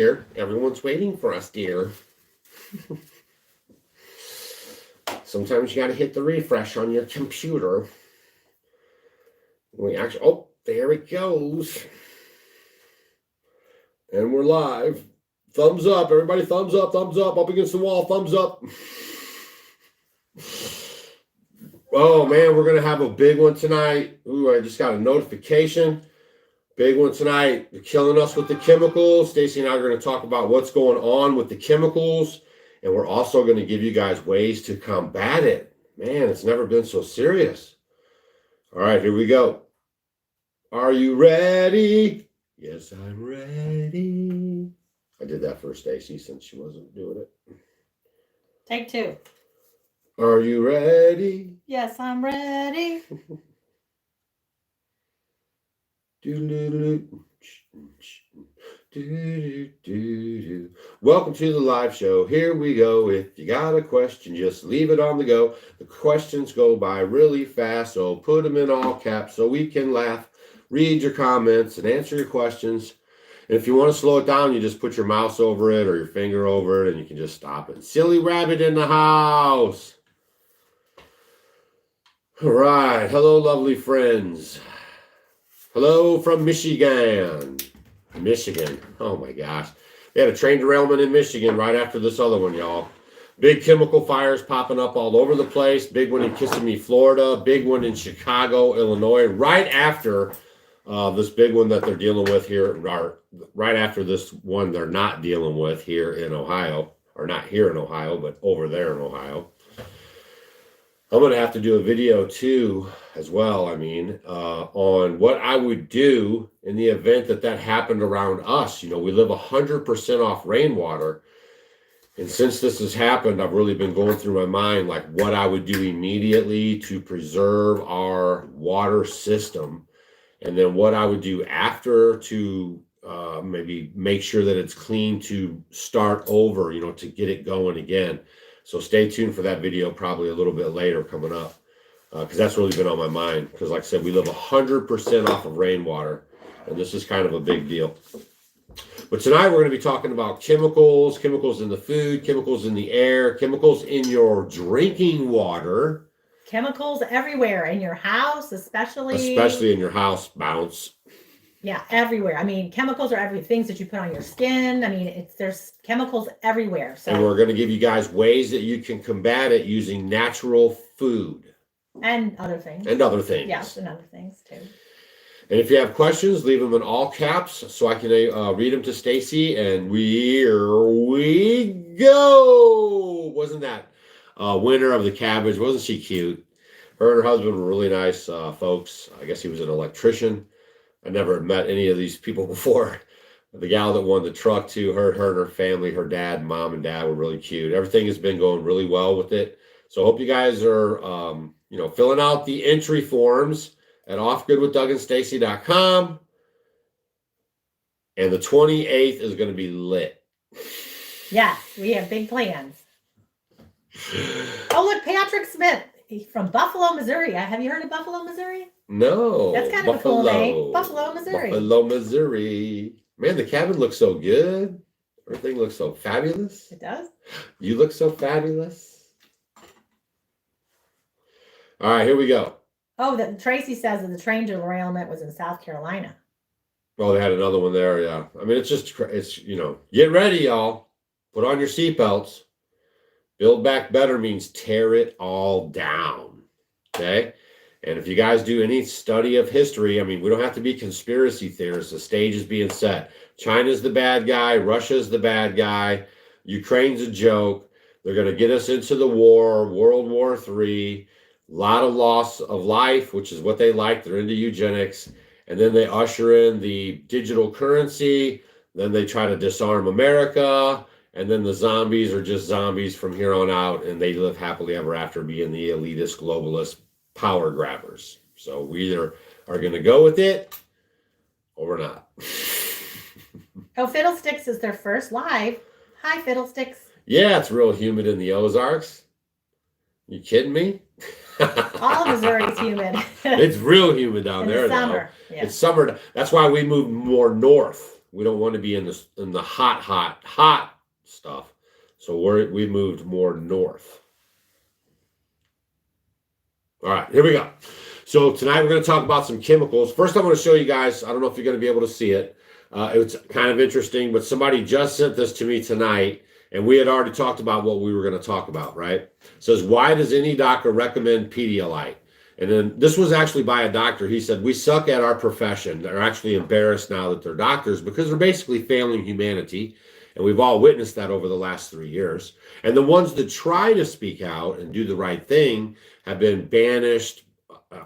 Here, everyone's waiting for us, dear. Sometimes you got to hit the refresh on your computer. We actually, oh, there it goes. And we're live. Thumbs up, everybody. Thumbs up against the wall. Thumbs up. Oh man, we're gonna have a big one tonight. Ooh, I just got a notification. Big one tonight. They're killing us with the chemicals. Stacy and I are going to talk about what's going on with the chemicals, and we're also going to give you guys ways to combat it. Man, it's never been so serious. All right, here we go. Are you ready? Yes, I'm ready. I did that for Stacy since she wasn't doing it. Take two. Are you ready? Yes, I'm ready. Welcome to the live show. Here we go. If you got a question, just leave it on the go. The questions go by really fast, so put them in all caps so we can laugh, read your comments, and answer your questions. And if you want to slow it down, you just put your mouse over it or your finger over it, and you can just stop it. Silly rabbit in the house. All right. Hello, lovely friends. Hello from Michigan. Michigan. Oh my gosh. They had a train derailment in Michigan right after this other one, y'all. Big chemical fires popping up all over the place. Big one in Kissimmee, Florida. Big one in Chicago, Illinois. Right after this big one that they're dealing with here. Or right after this one they're not dealing with here in Ohio. Or not here in Ohio, but over there in Ohio. I'm going to have to do a video too, as well, on what I would do in the event that that happened around us. You know, we live 100% off rainwater. And since this has happened, I've really been going through my mind, like what I would do immediately to preserve our water system. And then what I would do after to maybe make sure that it's clean to start over, you know, to get it going again. So stay tuned for that video probably a little bit later coming up because that's really been on my mind because like I said, we live 100% off of rainwater and this is kind of a big deal. But tonight we're going to be talking about chemicals, chemicals in the food, chemicals in the air, chemicals in your drinking water. Chemicals everywhere in your house, especially in your house, bounce. Yeah, everywhere. I mean, chemicals are every things that you put on your skin. I mean, there's chemicals everywhere. So, and we're going to give you guys ways that you can combat it using natural food. And other things. Yes, and other things too. And if you have questions, leave them in all caps so I can read them to Stacy. And here we go. Wasn't that winner of the cabbage? Wasn't she cute? Her and her husband were really nice folks. I guess he was an electrician. I never met any of these people before. The gal that won the truck too, her and her family, her dad, mom and dad were really cute. Everything has been going really well with it. So I hope you guys are, filling out the entry forms at offgoodwithdougandstacy.com. And the 28th is going to be lit. Yes, we have big plans. Oh, look, Patrick Smith from Buffalo, Missouri. Have you heard of Buffalo, Missouri? No. That's kind of a cool name. Buffalo, Missouri. Buffalo, Missouri. Man, the cabin looks so good. Everything looks so fabulous. It does. You look so fabulous. All right, here we go. Oh, Tracy says that the train derailment was in South Carolina. Oh, they had another one there, yeah. I mean, it's get ready, y'all. Put on your seatbelts. Build back better means tear it all down, okay? And if you guys do any study of history, I mean, we don't have to be conspiracy theorists. The stage is being set. China's the bad guy. Russia's the bad guy. Ukraine's a joke. They're going to get us into the war, World War III. A lot of loss of life, which is what they like. They're into eugenics. And then they usher in the digital currency. Then they try to disarm America. And then the zombies are just zombies from here on out. And they live happily ever after being the elitist, globalist power grabbers. So we either are going to go with it or we're not. Oh, Fiddlesticks is their first live. Hi, Fiddlesticks. Yeah, it's real humid in the Ozarks. You kidding me? All of Missouri is humid. It's real humid down there. Summer. Yeah. It's summer. That's why we moved more north. We don't want to be in the hot stuff. So we moved more north. All right, here we go. So tonight we're going to talk about some chemicals. First, I'm going to show you guys. I don't know if you're going to be able to see it. It's kind of interesting, but somebody just sent this to me tonight, and we had already talked about what we were going to talk about, right? It says, why does any doctor recommend Pedialyte? And then this was actually by a doctor. He said, we suck at our profession. They're actually embarrassed now that they're doctors because they're basically failing humanity. And we've all witnessed that over the last 3 years. And the ones that try to speak out and do the right thing have been banished,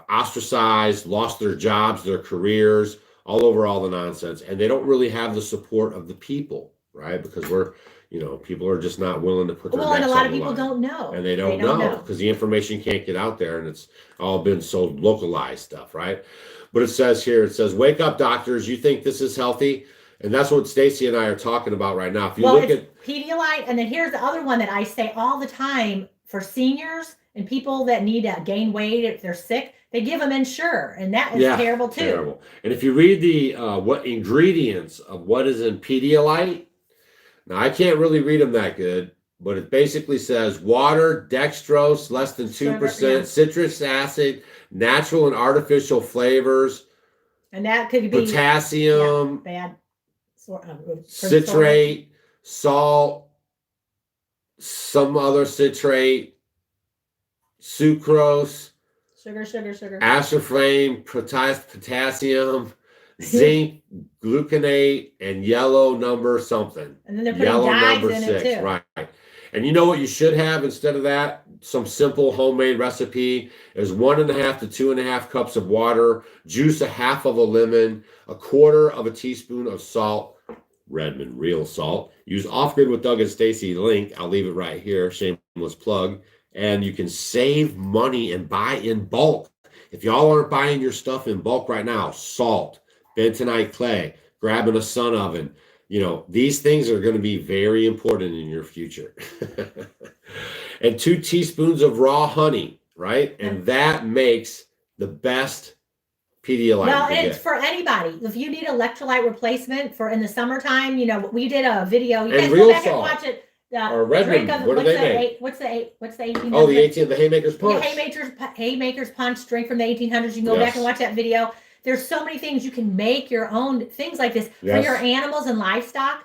ostracized, lost their jobs, their careers, all over all the nonsense. And they don't really have the support of the people, right? Because people are just not willing to put their necks on the line. Well, and a lot of people don't know. And they don't know because the information can't get out there, and it's all been so localized stuff, right? But it says, wake up, doctors. You think this is healthy? And that's what Stacy and I are talking about right now. If you look at Pedialyte, and then here's the other one that I say all the time for seniors and people that need to gain weight if they're sick. They give them Ensure, and that is terrible too. Terrible. And if you read the what ingredients of what is in Pedialyte, now I can't really read them that good, but it basically says water, dextrose, less than 2%, citrus acid, natural and artificial flavors, and that could be potassium, bad, citrate, salt, some other citrate, sucrose, sugar, aspartame, potassium, zinc, gluconate, and yellow number something. And then they're putting dyes in it too. Right. And you know what you should have instead of that? Some simple homemade recipe is 1.5 to 2.5 cups of water, juice a half of a lemon, 1/4 of a teaspoon of salt, Redmond real salt. Use Off Grid with Doug and Stacy link. I'll leave it right here. Shameless plug. And you can save money and buy in bulk. If y'all aren't buying your stuff in bulk right now, salt, bentonite clay, grabbing a sun oven, these things are going to be very important in your future. And 2 teaspoons of raw honey, right? And that makes the best Pedialyte. Well, and it's for anybody. If you need electrolyte replacement for in the summertime, we did a video. You guys go back and watch it. Or Redmond, what do they make? What's the 1800s? Oh, the Haymaker's Punch. The Haymaker's Punch drink from the 1800s. You can go back and watch that video. There's so many things you can make your own things like this for your animals and livestock.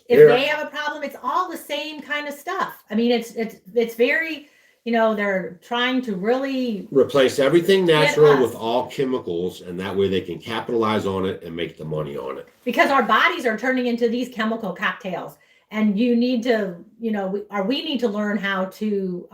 If they have a problem, it's all the same kind of stuff. I mean, it's very, they're trying to really replace everything natural with all chemicals, and that way they can capitalize on it and make the money on it. Because our bodies are turning into these chemical cocktails. And you need to, we need to learn how to,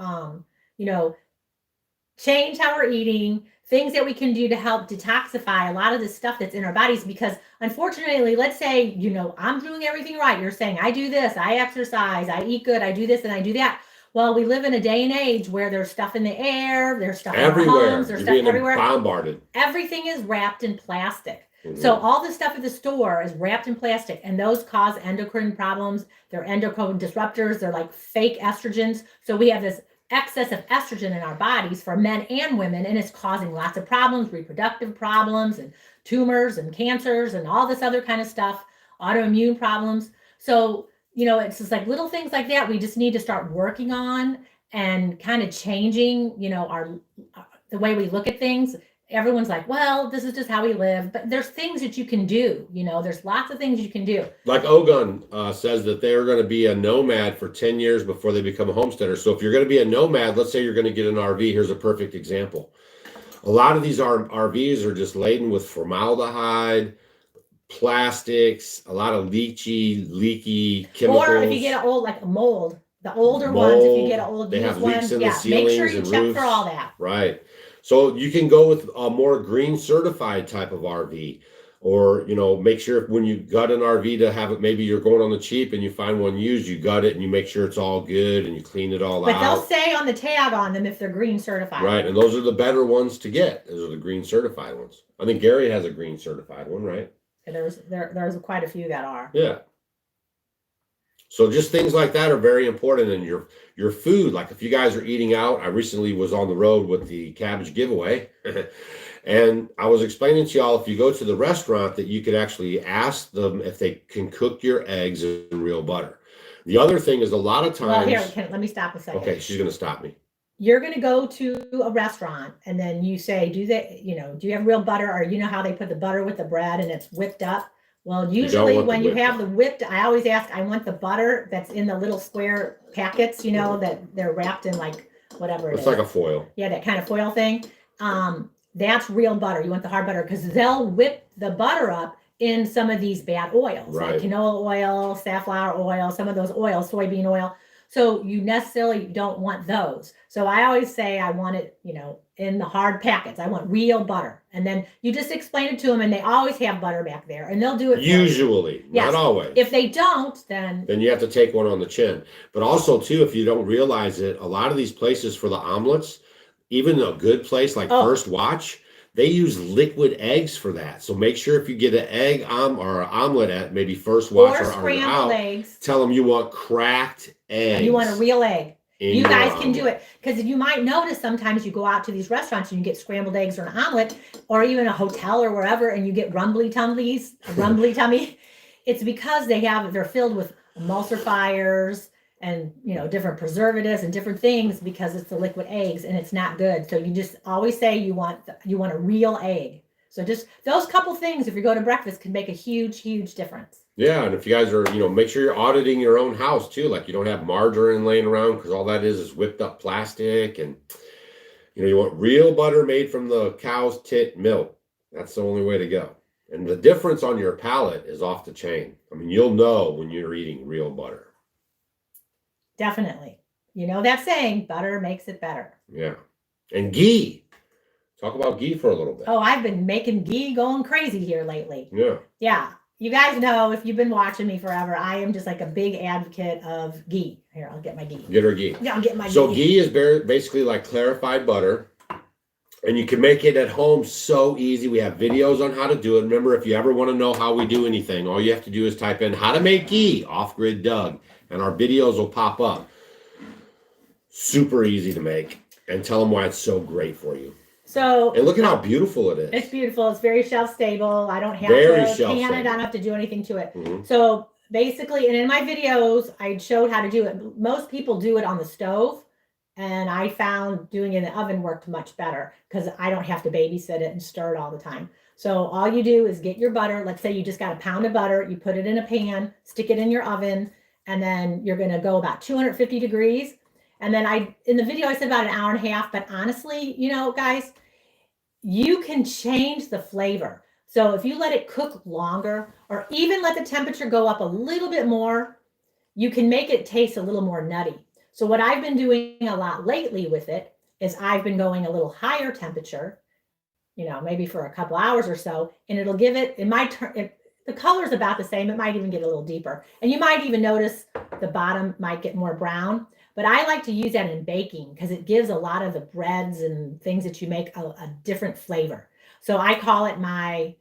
change how we're eating, things that we can do to help detoxify a lot of the stuff that's in our bodies. Because unfortunately, let's say, I'm doing everything right. You're saying, I do this, I exercise, I eat good, I do this and I do that. Well, we live in a day and age where there's stuff in the air, there's stuff everywhere. In our homes, there's stuff everywhere. Bombarded. Everything is wrapped in plastic. So all the stuff at the store is wrapped in plastic, and those cause endocrine problems. They're endocrine disruptors. They're like fake estrogens. So we have this excess of estrogen in our bodies for men and women, and it's causing lots of problems, reproductive problems and tumors and cancers and all this other kind of stuff, autoimmune problems. So, it's just like little things like that we just need to start working on and kind of changing, the way we look at things. Everyone's like, well, this is just how we live. But there's things that you can do. There's lots of things you can do. Like Ogun says that they're going to be a nomad for 10 years before they become a homesteader. So if you're going to be a nomad, let's say you're going to get an RV. Here's a perfect example. A lot of these RVs are just laden with formaldehyde, plastics, a lot of leaky chemicals. Or if you get a mold, the older ones, if you get an old they have leaks in the ceilings, make sure you and check roofs. for all that. Right. So you can go with a more green certified type of RV, or, make sure when you gut an RV to have it, maybe you're going on the cheap and you find one used, you gut it and you make sure it's all good and you clean it all out. But they'll say on the tag on them if they're green certified. Right. And those are the better ones to get. Those are the green certified ones. I think Gary has a green certified one, right? And there's quite a few that are. Yeah. So just things like that are very important in your food. Like if you guys are eating out, I recently was on the road with the cabbage giveaway And I was explaining to y'all, if you go to the restaurant, that you could actually ask them if they can cook your eggs in real butter. The other thing is a lot of times. Well, here, let me stop a second. Okay, she's going to stop me. You're going to go to a restaurant and then you say, do you have real butter? Or you know how they put the butter with the bread and it's whipped up? Well, usually when you have the whipped, I always ask, I want the butter that's in the little square packets, you know, that they're wrapped in like whatever it is. It's like a foil. Yeah, that kind of foil thing. That's real butter. You want the hard butter because they'll whip the butter up in some of these bad oils, Right. like canola oil, safflower oil, some of those oils, soybean oil. So you necessarily don't want those. So I always say I want it, you know, in the hard packets. I want real butter. And then you just explain it to them and they always have butter back there and they'll do it. Usually, not always. If they don't, then you have to take one on the chin. But also too, if you don't realize it, a lot of these places for the omelets, even a good place like First Watch, they use liquid eggs for that. So make sure if you get an egg or an omelet at maybe First Watch or scrambled eggs, tell them you want cracked eggs. You want a real egg. You guys can do it because you might notice sometimes you go out to these restaurants and you get scrambled eggs or an omelet or even a hotel or wherever and you get rumbly tummy. It's because they're filled with emulsifiers and, you know, different preservatives and different things because it's the liquid eggs and it's not good. So you just always say you want a real egg. So just those couple things, if you go to breakfast, can make a huge, huge difference. Yeah, and if you guys are, you know, make sure you're auditing your own house too. Like you don't have margarine laying around because all that is whipped up plastic. And, you know, you want real butter made from the cow's tit milk. That's the only way to go. And the difference on your palate is off the chain. I mean, you'll know when you're eating real butter. Definitely. You know that saying, butter makes it better. Yeah. And ghee. Talk about ghee for a little bit. Oh, I've been making ghee going crazy here lately. Yeah. Yeah. You guys know, if you've been watching me forever, I am just like a big advocate of ghee. Here, I'll get my ghee. Get her ghee. Yeah, I'll get my ghee. So ghee is basically like clarified butter. And you can make it at home so easy. We have videos on how to do it. Remember, if you ever want to know how we do anything, all you have to do is type in how to make ghee, Off-Grid Doug, and our videos will pop up. Super easy to make. And tell them why it's so great for you. So, and look at how beautiful it is. It's beautiful. It's very shelf stable. I don't have to pan it. I don't have to do anything to it. Mm-hmm. So basically, and in my videos, I showed how to do it. Most people do it on the stove. And I found doing it in the oven worked much better because I don't have to babysit it and stir it all the time. So all you do is get your butter. Let's say you just got a pound of butter. You put it in a pan, stick it in your oven, and then you're going to go about 250 degrees. And then in the video, I said about an hour and a half. But honestly, you know, guys, you can change the flavor. So if you let it cook longer or even let the temperature go up a little bit more, you can make it taste a little more nutty. So what I've been doing a lot lately with it is I've been going a little higher temperature, you know, maybe for a couple hours or so, and it'll give it, the color is about the same. It might even get a little deeper. And you might even notice the bottom might get more brown. But I like to use that in baking because it gives a lot of the breads and things that you make a different flavor. So I call it my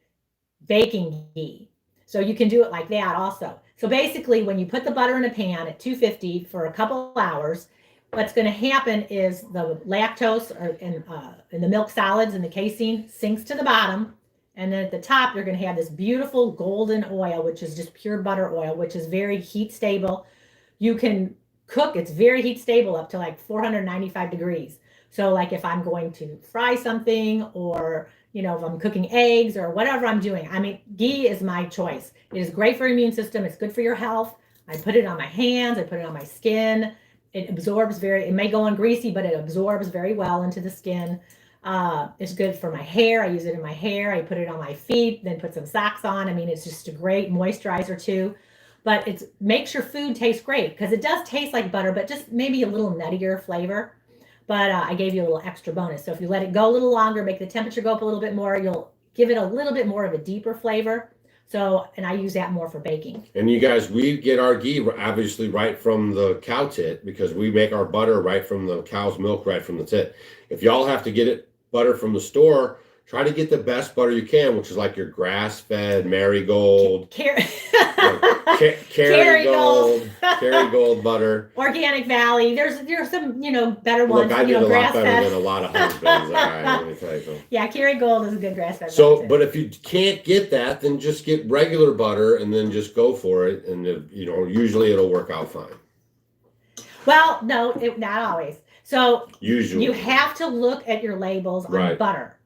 baking ghee. So you can do it like that also. So basically, when you put the butter in a pan at 250 for a couple hours, what's going to happen is the lactose in the milk solids and the casein sinks to the bottom. And then at the top, you're going to have this beautiful golden oil, which is just pure butter oil, which is very heat stable. You can cook, it's very heat stable up to like 495 degrees. So like if I'm going to fry something or, you know, if I'm cooking eggs or whatever I'm doing, I mean, ghee is my choice. It is great for your immune system. It's good for your health. I put it on my hands. I put it on my skin. It absorbs it may go on greasy, but it absorbs very well into the skin. It's good for my hair. I use it in my hair. I put it on my feet, then put some socks on. I mean, it's just a great moisturizer too. But it makes your food taste great because it does taste like butter, but just maybe a little nuttier flavor. But I gave you a little extra bonus. So if you let it go a little longer, make the temperature go up a little bit more, you'll give it a little bit more of a deeper flavor. So, and I use that more for baking. And you guys, we get our ghee obviously right from the cow tit because we make our butter right from the cow's milk, right from the tit. If y'all have to get it butter from the store, Try to get the best butter you can, which is like your grass-fed Marigold, Kerrygold butter, Organic Valley. There's some better ones. Look, I did a lot better than a lot of husbands. All right, let me tell you something. Yeah, Kerrygold is a good grass-fed. So, but if you can't get that, then just get regular butter and then just go for it, and usually it'll work out fine. Well, no, not always. So usually you have to look at your labels on butter.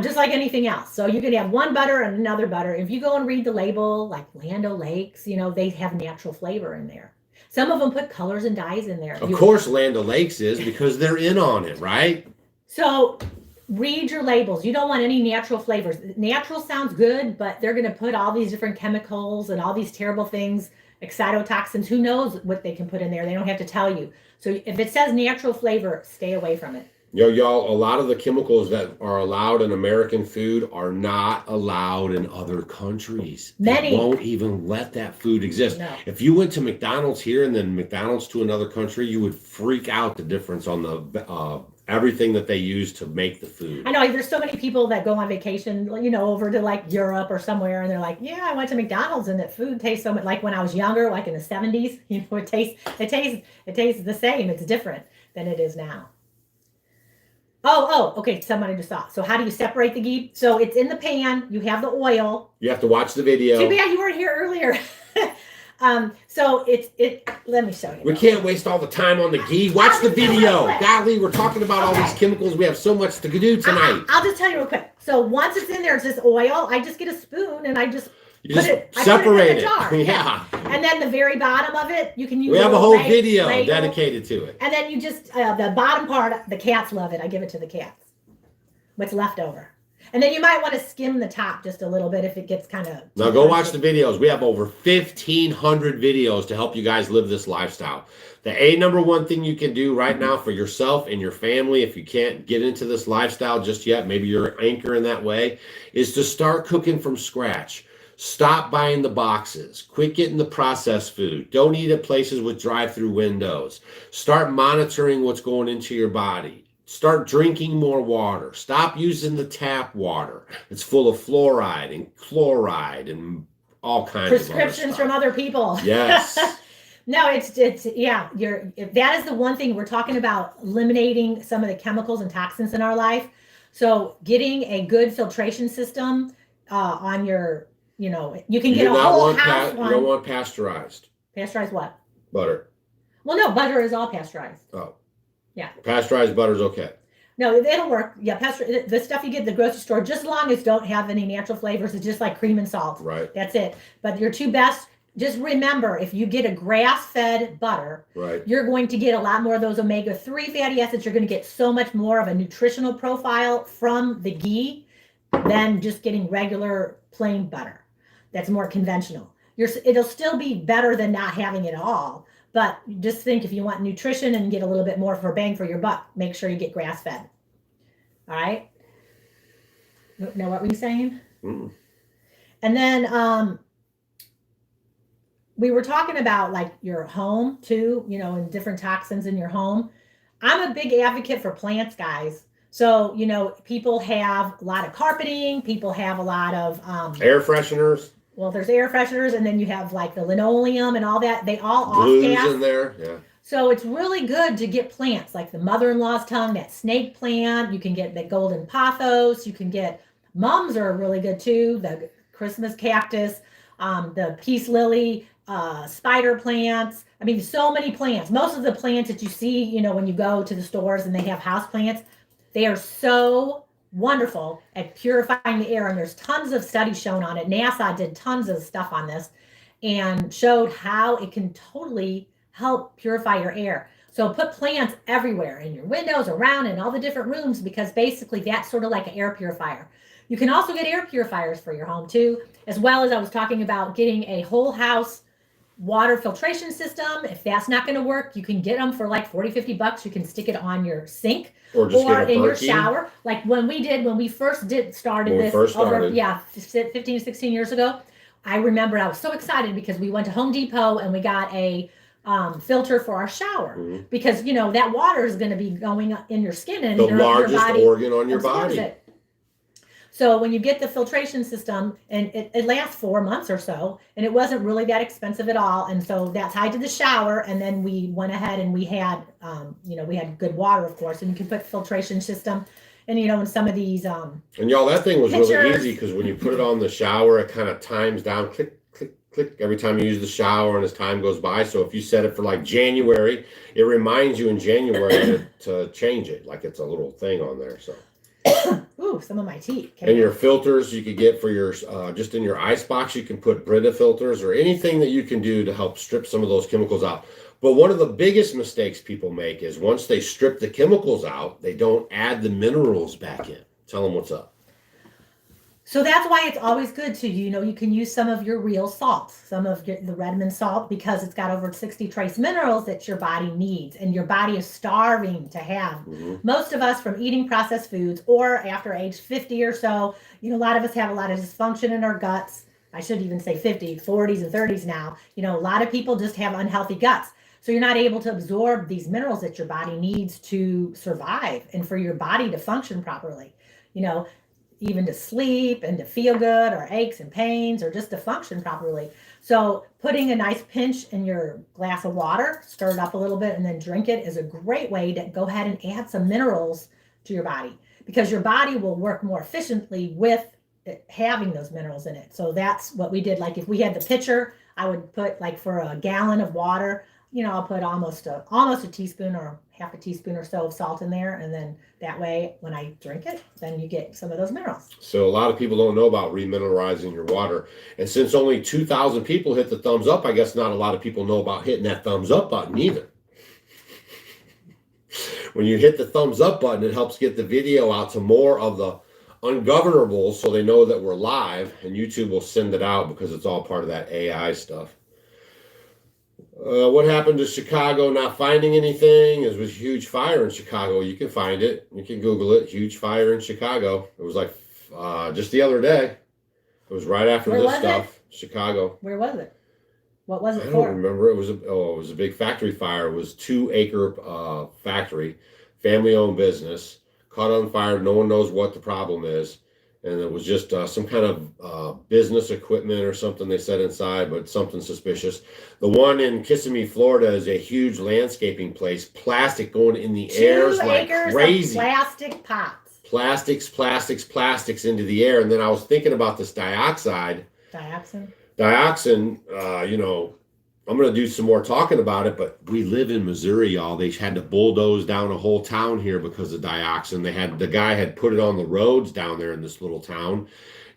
Just like anything else. So you can have one butter and another butter. If you go and read the label, like Land O'Lakes, they have natural flavor in there. Some of them put colors and dyes in there. Of course, Land O'Lakes is, because they're in on it, right? So read your labels. You don't want any natural flavors. Natural sounds good, but they're going to put all these different chemicals and all these terrible things, excitotoxins. Who knows what they can put in there? They don't have to tell you. So if it says natural flavor, stay away from it. Y'all, a lot of the chemicals that are allowed in American food are not allowed in other countries. Many they won't even let that food exist. No. If you went to McDonald's here and then McDonald's to another country, you would freak out the difference on the everything that they use to make the food. I know there's so many people that go on vacation, over to like Europe or somewhere, and they're like, "Yeah, I went to McDonald's and that food tastes so much like when I was younger, like in the 70s. It tastes the same. It's different than it is now." Oh, okay. Somebody just saw. So how do you separate the ghee? So it's in the pan. You have the oil. You have to watch the video. Too bad you weren't here earlier. So let me show you. We can't waste all the time on the ghee. Watch the video. Golly, we're talking about all these chemicals. We have so much to do tonight. I'll just tell you real quick. So once it's in there, it's this oil. I just get a spoon and I just separate it in the jar. Yeah. And then the very bottom of it, you can use. We have a whole video dedicated to it. And then you just the bottom part. The cats love it. I give it to the cats. What's left over. And then you might want to skim the top just a little bit if it gets kind of. Now go watch the videos. We have over 1,500 videos to help you guys live this lifestyle. The number one thing you can do right now for yourself and your family, if you can't get into this lifestyle just yet, maybe you're anchoring that way, is to start cooking from scratch. Stop buying the boxes. Quit getting the processed food. Don't eat at places with drive-through windows. Start monitoring what's going into your body. Start drinking more water. Stop using the tap water. It's full of fluoride and chloride and all kinds of prescriptions from other people. Yes. No, that is the one thing we're talking about, eliminating some of the chemicals and toxins in our life. So getting a good filtration system on your, you can get a whole house one. You don't want pasteurized. Pasteurized what? Butter. Well, no, butter is all pasteurized. Oh. Yeah. Pasteurized butter's okay. No, it'll work. Yeah, the stuff you get at the grocery store, just as long as don't have any natural flavors, it's just like cream and salt. Right. That's it. But your two best, just remember, if you get a grass-fed butter, right, you're going to get a lot more of those omega-3 fatty acids. You're going to get so much more of a nutritional profile from the ghee than just getting regular plain butter. That's more conventional. It'll still be better than not having it all. But just think, if you want nutrition and get a little bit more for bang for your buck, make sure you get grass-fed. All right? Know what were you saying? Mm. And then we were talking about like your home too, and different toxins in your home. I'm a big advocate for plants, guys. So, people have a lot of carpeting. People have a lot of air fresheners. Well, there's air fresheners, and then you have like the linoleum and all that. They all Glues off-gas. in there, yeah. So it's really good to get plants like the mother-in-law's tongue, that snake plant. You can get the golden pothos. You can get mums are really good too. The Christmas cactus, the peace lily, spider plants. I mean, so many plants. Most of the plants that you see, when you go to the stores and they have house plants, they are so wonderful at purifying the air, and there's tons of studies shown on it. NASA did tons of stuff on this and showed how it can totally help purify your air. So put plants everywhere, in your windows, around, in all the different rooms, because basically that's sort of like an air purifier. You can also get air purifiers for your home too, as well as I was talking about getting a whole house water filtration system. If that's not going to work, you can get them for like $40-50. You can stick it on your sink or in your shower. Like when we first started this over 15 16 years ago. I remember I was so excited because we went to Home Depot and we got a filter for our shower, because that water is going to be going in your skin and the largest organ on your body. So when you get the filtration system, and it lasts 4 months or so, and it wasn't really that expensive at all. And so that's how I did the shower. And then we went ahead and we had, we had good water, of course, and you can put filtration system. And in some of these and y'all, that thing was pictures, really easy because when you put it on the shower, it kind of times down, click, click, click, every time you use the shower, and as time goes by. So if you set it for like January, it reminds you in January to change it, like it's a little thing on there. So ooh, some of my teeth. And your filters you could get for your just in your ice box, you can put Brita filters or anything that you can do to help strip some of those chemicals out. But one of the biggest mistakes people make is once they strip the chemicals out, they don't add the minerals back in. Tell them what's up. So that's why it's always good to, you can use some of your real salt, some of the Redmond salt, because it's got over 60 trace minerals that your body needs, and your body is starving to have. Mm-hmm. Most of us, from eating processed foods or after age 50 or so, a lot of us have a lot of dysfunction in our guts. I should even say 50, 40s and 30s now. A lot of people just have unhealthy guts. So you're not able to absorb these minerals that your body needs to survive and for your body to function properly, even to sleep and to feel good, or aches and pains, or just to function properly. So putting a nice pinch in your glass of water, stir it up a little bit, and then drink it is a great way to go ahead and add some minerals to your body, because your body will work more efficiently with having those minerals in it. So that's what we did. Like if we had the pitcher, I would put, like, for a gallon of water, I'll put almost a teaspoon or half a teaspoon or so of salt in there. And then that way, when I drink it, then you get some of those minerals. So a lot of people don't know about remineralizing your water. And since only 2,000 people hit the thumbs up, I guess not a lot of people know about hitting that thumbs up button either. When you hit the thumbs up button, it helps get the video out to more of the ungovernables, so they know that we're live, and YouTube will send it out because it's all part of that AI stuff. What happened to Chicago not finding anything? It was a huge fire in Chicago. You can find it. You can Google it. Huge fire in Chicago. It was like just the other day. It was right after this stuff. Chicago. Where was it? What was it for? I don't remember. It was a big factory fire. It was 2-acre factory, family-owned business. Caught on fire. No one knows what the problem is. And it was just some kind of business equipment or something they said inside, but something suspicious. The one in Kissimmee, Florida is a huge landscaping place. Plastic going in the air like crazy. Of plastic pots. Plastics into the air. And then I was thinking about this dioxin. I'm going to do some more talking about it, but we live in Missouri, y'all. They had to bulldoze down a whole town here because of dioxin. The guy had put it on the roads down there in this little town.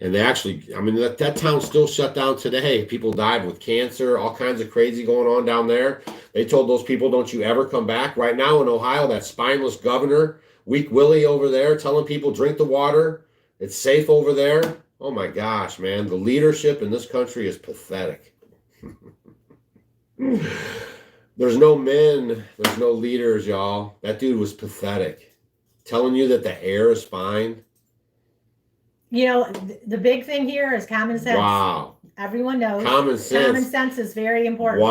And they actually, that town's still shut down today. People died with cancer, all kinds of crazy going on down there. They told those people, don't you ever come back. Right now in Ohio, that spineless governor, Weak Willie over there, telling people, drink the water. It's safe over there. Oh my gosh, man. The leadership in this country is pathetic. There's no men, there's no leaders, y'all. That dude was pathetic. Telling you that the air is fine. The big thing here is common sense. Wow. Everyone knows. Common sense is very important.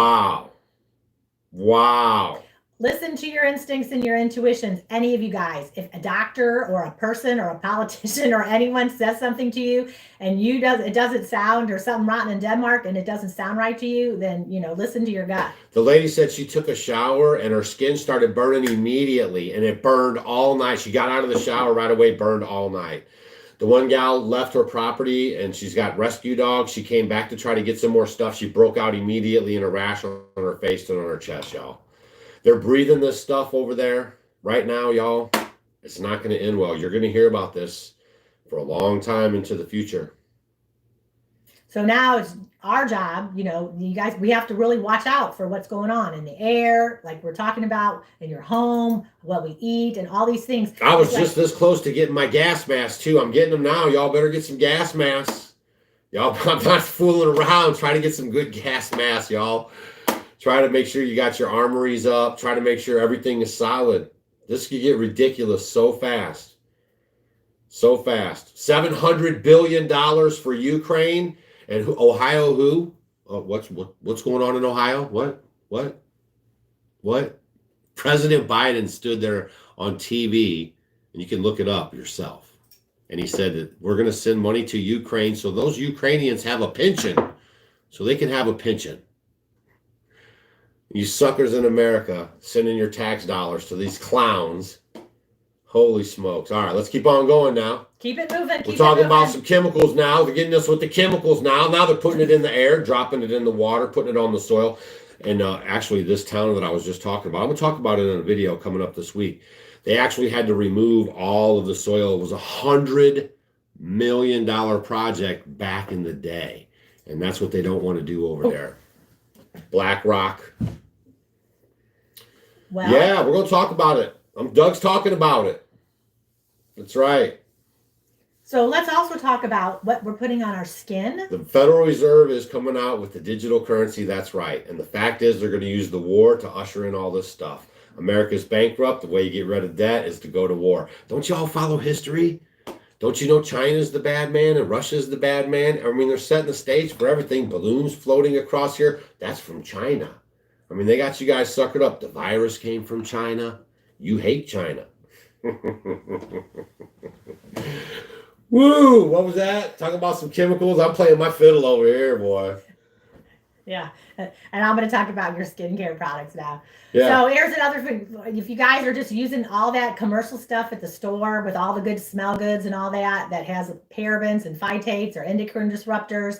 Wow. Listen to your instincts and your intuitions, any of you guys. If a doctor or a person or a politician or anyone says something to you and it doesn't sound, or something rotten in Denmark and it doesn't sound right to you, then, listen to your gut. The lady said she took a shower and her skin started burning immediately, and it burned all night. She got out of the shower right away, burned all night. The one gal left her property and she's got rescue dogs. She came back to try to get some more stuff. She broke out immediately in a rash on her face and on her chest, y'all. They're breathing this stuff over there right now, y'all. It's not going to end well. You're going to hear about this for a long time into the future. So now it's our job, you guys, we have to really watch out for what's going on in the air, like we're talking about, in your home, what we eat, and all these things. I was just this close to getting my gas masks, too. I'm getting them now. Y'all better get some gas masks. Y'all, I'm not fooling around. Try to get some good gas masks, y'all. Try to make sure you got your armories up. Try to make sure everything is solid. This could get ridiculous so fast. So fast. $700 billion for Ukraine. And Ohio who? What's going on in Ohio? What? President Biden stood there on TV, and you can look it up yourself. And he said that we're going to send money to Ukraine so those Ukrainians have a pension, so they can have a pension. You suckers in America sending your tax dollars to these clowns. Holy smokes. All right, let's keep on going now. Keep it moving. We're talking about some chemicals now. They're getting us with the chemicals now. Now they're putting it in the air, dropping it in the water, putting it on the soil. And actually, this town that I was just talking about, I'm going to talk about it in a video coming up this week. They actually had to remove all of the soil. It was $100 million project back in the day. And that's what they don't want to do over there. Black Rock. Well, yeah, we're going to talk about it. Doug's talking about it. That's right. So let's also talk about what we're putting on our skin. The Federal Reserve is coming out with the digital currency. That's right. And the fact is they're going to use the war to usher in all this stuff. America's bankrupt. The way you get rid of debt is to go to war. Don't you all follow history? Don't you know China's the bad man and Russia's the bad man? I mean, they're setting the stage for everything. Balloons floating across here. That's from China. I mean, they got you guys suckered up. The virus came from China. You hate China. Woo! What was that? Talking about some chemicals? I'm playing my fiddle over here, boy. Yeah. And I'm going to talk about your skincare products now. Yeah. So here's another thing. If you guys are just using all that commercial stuff at the store with all the good smell goods and all that has parabens and phytates or endocrine disruptors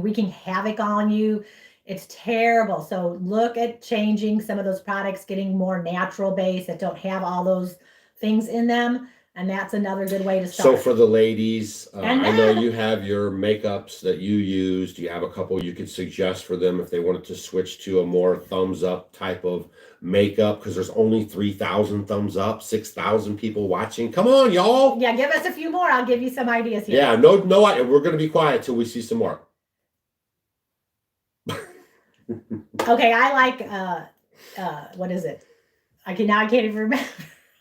wreaking havoc on you, it's terrible. So look at changing some of those products, getting more natural based that don't have all those things in them. And that's another good way to start. So for the ladies, I know you have your makeups that you use. Do you have a couple you could suggest for them if they wanted to switch to a more thumbs up type of makeup? Because there's only 3,000 thumbs up, 6,000 people watching. Come on, y'all. Yeah, give us a few more. I'll give you some ideas here. Yeah, no, we're going to be quiet till we see some more. Okay, I like, what is it? I can't even remember.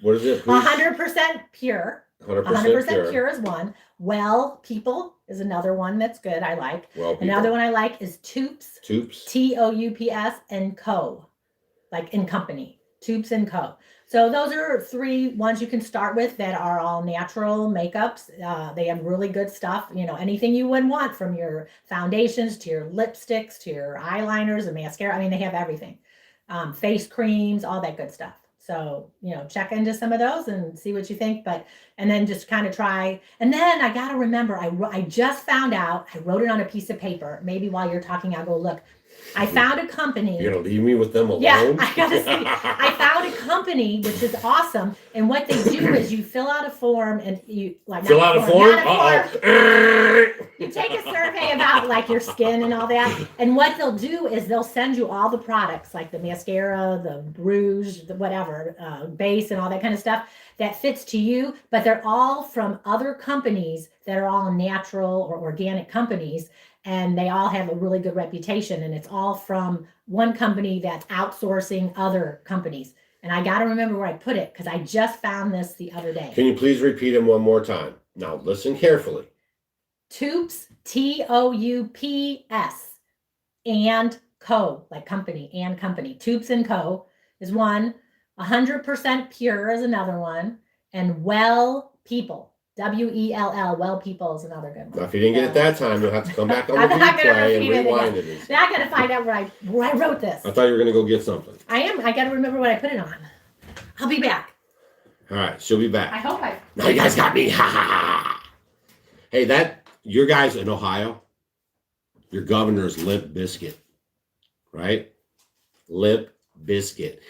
What is it? 100% pure. 100% pure is one. Well People is another one that's good. I like. Well People. Another one I like is Toups. Toups. Toups and Co. Like in company. Toups and Co. So those are 3 ones you can start with that are all natural makeups. They have really good stuff. You know, anything you would want, from your foundations to your lipsticks to your eyeliners and mascara. I mean, they have everything. Face creams, all that good stuff. So, you know, check into some of those and see what you think. And then just kind of try. And then I got to remember, I just found out, I wrote it on a piece of paper. Maybe while you're talking, I'll go look. I found a company. You're going to leave me with them alone? Yeah, I got to see. I found a company, which is awesome. And what they do is you fill out a form and you fill out a form? Uh-oh. You take a survey about like your skin and all that. And what they'll do is they'll send you all the products, like the mascara, the rouge, the whatever, base and all that kind of stuff that fits to you. But they're all from other companies that are all natural or organic companies. And they all have a really good reputation. And it's all from one company that's outsourcing other companies. And I got to remember where I put it because I just found this the other day. Can you please repeat them one more time? Now, listen carefully. Toups, Toups, and Co, like company and company. Toups and Co is one. 100% pure is another one. And Well People. Well, Well People is another good one. Now, if you didn't get it that time, you'll have to come back on the replay and rewind it. Now I got to find out where I wrote this. I thought you were going to go get something. I am. I got to remember what I put it on. I'll be back. All right, she'll be back. I hope Now you guys got me. Ha ha ha. Hey, your guys in Ohio, your governor's Limp Biscuit, right? Limp Biscuit.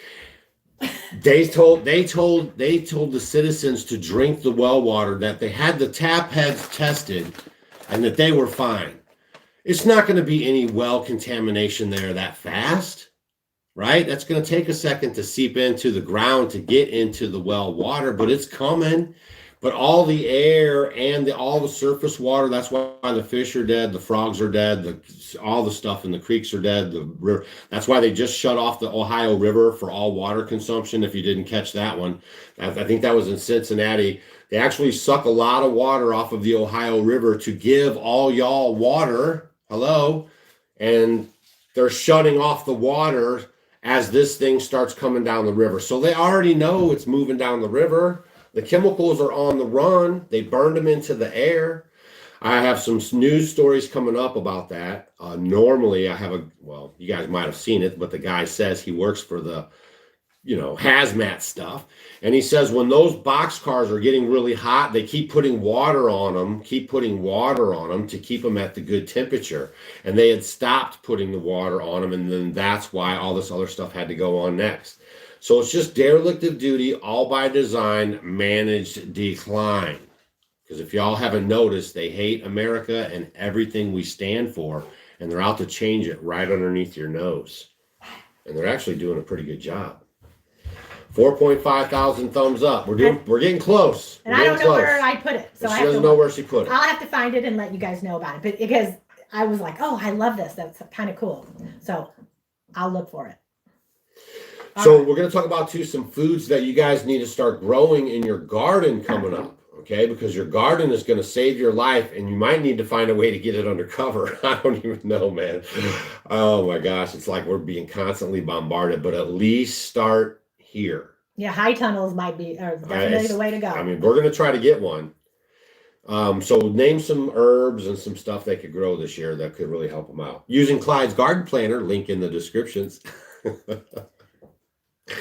They told the citizens to drink the well water, that they had the tap heads tested and that they were fine. It's not going to be any well contamination there that fast, right? That's going to take a second to seep into the ground to get into the well water, but it's coming. But all the air and all the surface water, that's why the fish are dead, the frogs are dead, all the stuff in the creeks are dead. The river. That's why they just shut off the Ohio River for all water consumption, if you didn't catch that one. I think that was in Cincinnati. They actually suck a lot of water off of the Ohio River to give all y'all water. Hello? And they're shutting off the water as this thing starts coming down the river. So they already know it's moving down the river. The chemicals are on the run. They burned them into the air. I have some news stories coming up about that. Normally, you guys might have seen it, but the guy says he works for the, hazmat stuff. And he says when those box cars are getting really hot, they keep putting water on them to keep them at the good temperature. And they had stopped putting the water on them, and then that's why all this other stuff had to go on next. So it's just derelict of duty, all by design, managed decline. Because if y'all haven't noticed, they hate America and everything we stand for, and they're out to change it right underneath your nose. And they're actually doing a pretty good job. 4.5 thousand thumbs up. We're getting close. And I don't know where I put it. So she doesn't know where she put it. I'll have to find it and let you guys know about it. But because I was like, oh, I love this. That's kind of cool. So I'll look for it. So we're going to talk about some foods that you guys need to start growing in your garden coming up. Okay, because your garden is going to save your life, and you might need to find a way to get it under cover. I don't even know, man. Oh my gosh, it's like we're being constantly bombarded, but at least start here. Yeah, high tunnels might be definitely the way to go. I mean, we're going to try to get one. So name some herbs and some stuff they could grow this year that could really help them out. Using Clyde's garden planner, link in the descriptions.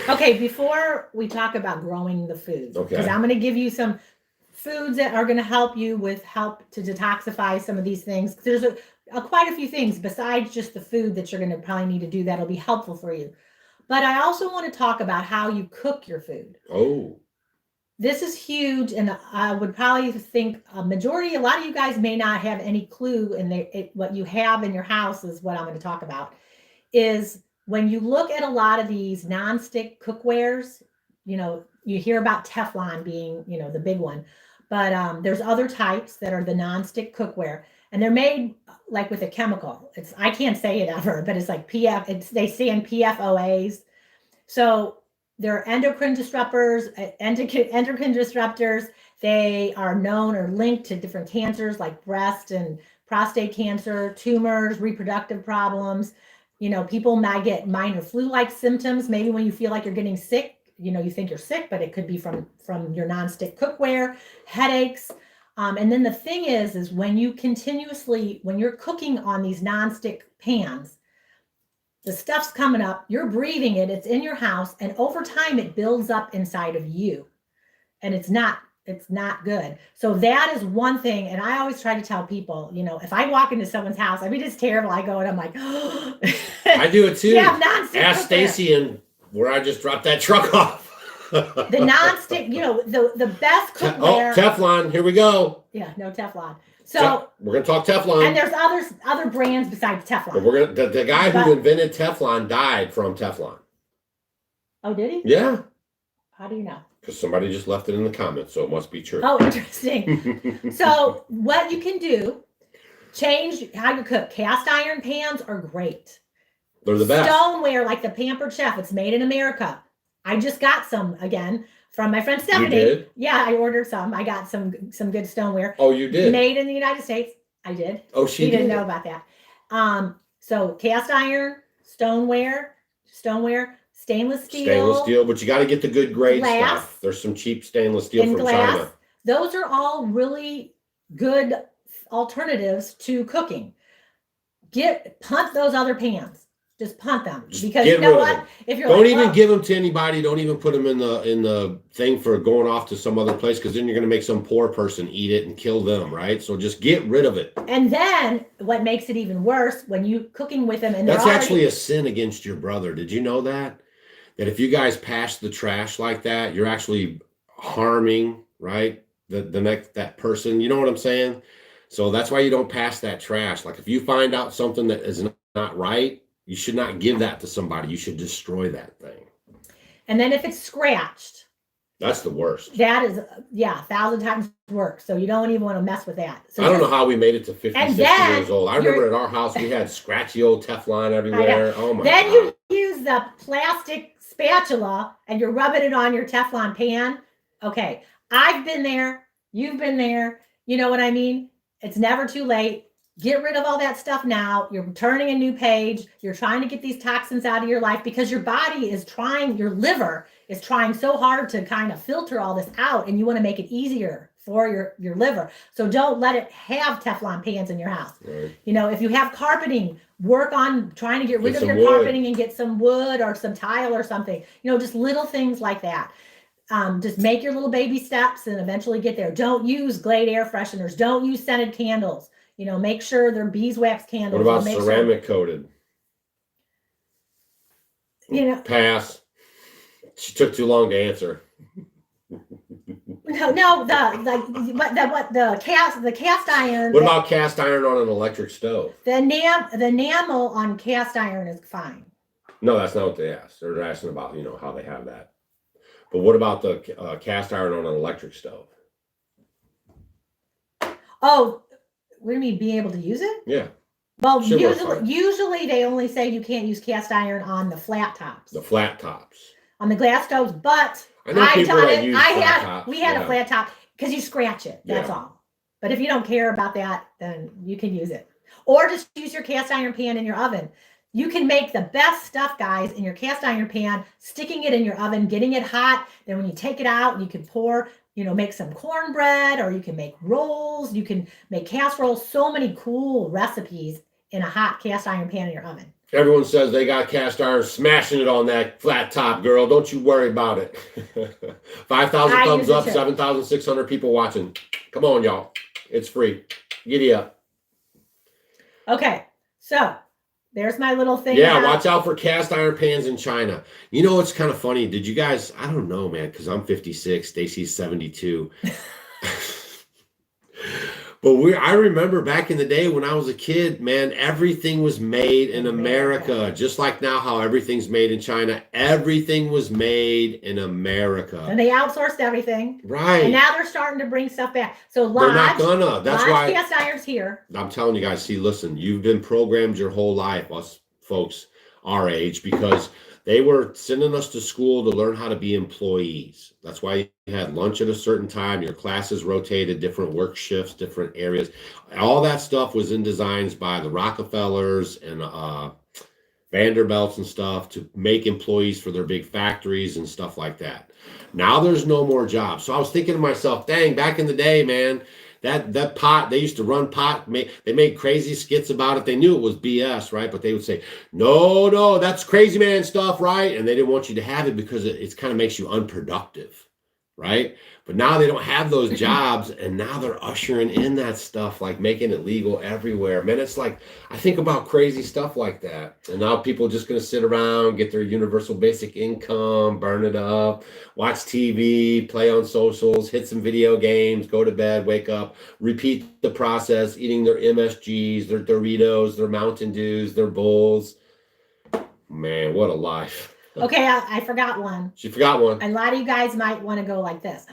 Okay, before we talk about growing the foods, because Okay. I'm going to give you some foods that are going to help you help to detoxify some of these things. There's quite a few things besides just the food that you're going to probably need to do that'll be helpful for you. But I also want to talk about how you cook your food. Oh, This is huge, and I would probably think a lot of you guys may not have any clue what you have in your house is what I'm going to talk about, is when you look at a lot of these nonstick cookwares, you hear about Teflon being, the big one, but there's other types that are the nonstick cookware, and they're made like with a chemical. I can't say it ever, but it's like they stand PFOAs. So they're endocrine disruptors. They are known or linked to different cancers like breast and prostate cancer, tumors, reproductive problems. People might get minor flu-like symptoms. Maybe when you feel like you're getting sick, you think you're sick, but it could be from your nonstick cookware, headaches. And then the thing is when you're cooking on these nonstick pans, the stuff's coming up, you're breathing it, it's in your house, and over time it builds up inside of you. And it's not good. So that is one thing. And I always try to tell people, if I walk into someone's house, I mean, it's terrible. I go and I'm like, oh. I do it too. Yeah, nonstick. Ask Stacy and where I just dropped that truck off. The nonstick, the best cookware. Teflon, here we go. Yeah, no Teflon. So we're gonna talk Teflon. And there's other brands besides Teflon. But the guy who invented Teflon died from Teflon. Oh, did he? Yeah. How do you know? Because somebody just left it in the comments, so it must be true. Oh, interesting. So what you can do, change how you cook. Cast iron pans are great. They're the best. Stoneware, like the Pampered Chef, it's made in America. I just got some again from my friend Stephanie. You did? Yeah, I ordered some. I got some good stoneware. Oh, you did? Made in the United States. I did. Oh, she didn't know about that. So cast iron, stoneware, stainless steel. But you got to get the good grade glass, stuff. There's some cheap stainless steel and from glass. China. Those are all really good alternatives to cooking. Punt those other pans. Just punt them, because you know what? If you're don't even give them to anybody. Don't even put them in the thing for going off to some other place, because then you're going to make some poor person eat it and kill them, right? So just get rid of it. And then what makes it even worse, when you cooking with them, and that's actually a sin against your brother. Did you know that? That if you guys pass the trash like that, you're actually harming, right, that person. You know what I'm saying? So that's why you don't pass that trash. Like if you find out something that is not right, you should not give that to somebody. You should destroy that thing. And then if it's scratched, that's the worst. That is, 1,000 times worse. So you don't even want to mess with that. So I don't know how we made it to 50, 60 years old. I remember at our house, we had scratchy old Teflon everywhere. Oh my God. Then you use the plastic spatula and you're rubbing it on your Teflon pan. Okay. I've been there. You've been there. You know what I mean? It's never too late. get rid of all that stuff now. You're turning a new page. You're trying to get these toxins out of your life because your body is trying, your liver is trying so hard to kind of filter all this out, and you want to make it easier for your liver. So don't let it have Teflon pans in your house. Right. You know, if you have carpeting, work on trying to get rid of your carpeting and get some wood or some tile or something. You know, just little things like that. Just make your little baby steps and eventually get there. Don't use Glade air fresheners. Don't use scented candles. You know, make sure they're beeswax candles. What about ceramic coated? You know, pass. She took too long to answer. No, the cast iron. What about cast iron on an electric stove? The enamel on cast iron is fine. No, that's not what they asked. They're asking about, you know, how they have that. But what about the cast iron on an electric stove? Oh, what do you mean, being able to use it? Yeah. Well, usually they only say you can't use cast iron on the flat tops. The flat tops. On the glass stoves, but we had a flat top because you scratch it. That's all. But if you don't care about that, then you can use it. Or just use your cast iron pan in your oven. You can make the best stuff, guys, in your cast iron pan, sticking it in your oven, getting it hot. Then when you take it out, you can pour, you know, make some cornbread, or you can make rolls. You can make casseroles. So many cool recipes in a hot cast iron pan in your oven. Everyone says they got cast iron, smashing it on that flat top, girl. Don't you worry about it. 5,000 thumbs up, 7,600 people watching. Come on, y'all. It's free. Giddy up. Okay, so there's my little thing. Yeah, watch out for cast iron pans in China. You know, it's kind of funny. Did you guys, I don't know, man, because I'm 56, Stacy's 72. But I remember back in the day when I was a kid, man, everything was made in America. Just like now how everything's made in China. Everything was made in America. And they outsourced everything. Right. And now they're starting to bring stuff back. So they're not gonna. That's why cast iron's here. I'm telling you guys, see, listen, you've been programmed your whole life, us folks our age, because they were sending us to school to learn how to be employees. That's why you had lunch at a certain time. Your classes rotated, different work shifts, different areas. All that stuff was in designs by the Rockefellers and Vanderbilts and stuff to make employees for their big factories and stuff like that. Now there's no more jobs. So I was thinking to myself, dang, back in the day, man, that pot, they used to run pot, they made crazy skits about it. They knew it was BS, right? But they would say, no, that's crazy man stuff, right? And they didn't want you to have it because it kind of makes you unproductive, right? But now they don't have those jobs, and now they're ushering in that stuff, like making it legal everywhere. Man, it's like, I think about crazy stuff like that. And now people are just going to sit around, get their universal basic income, burn it up, watch TV, play on socials, hit some video games, go to bed, wake up, repeat the process, eating their MSGs, their Doritos, their Mountain Dews, their bowls. Man, what a life. Okay, I forgot one. She forgot one. A lot of you guys might want to go like this.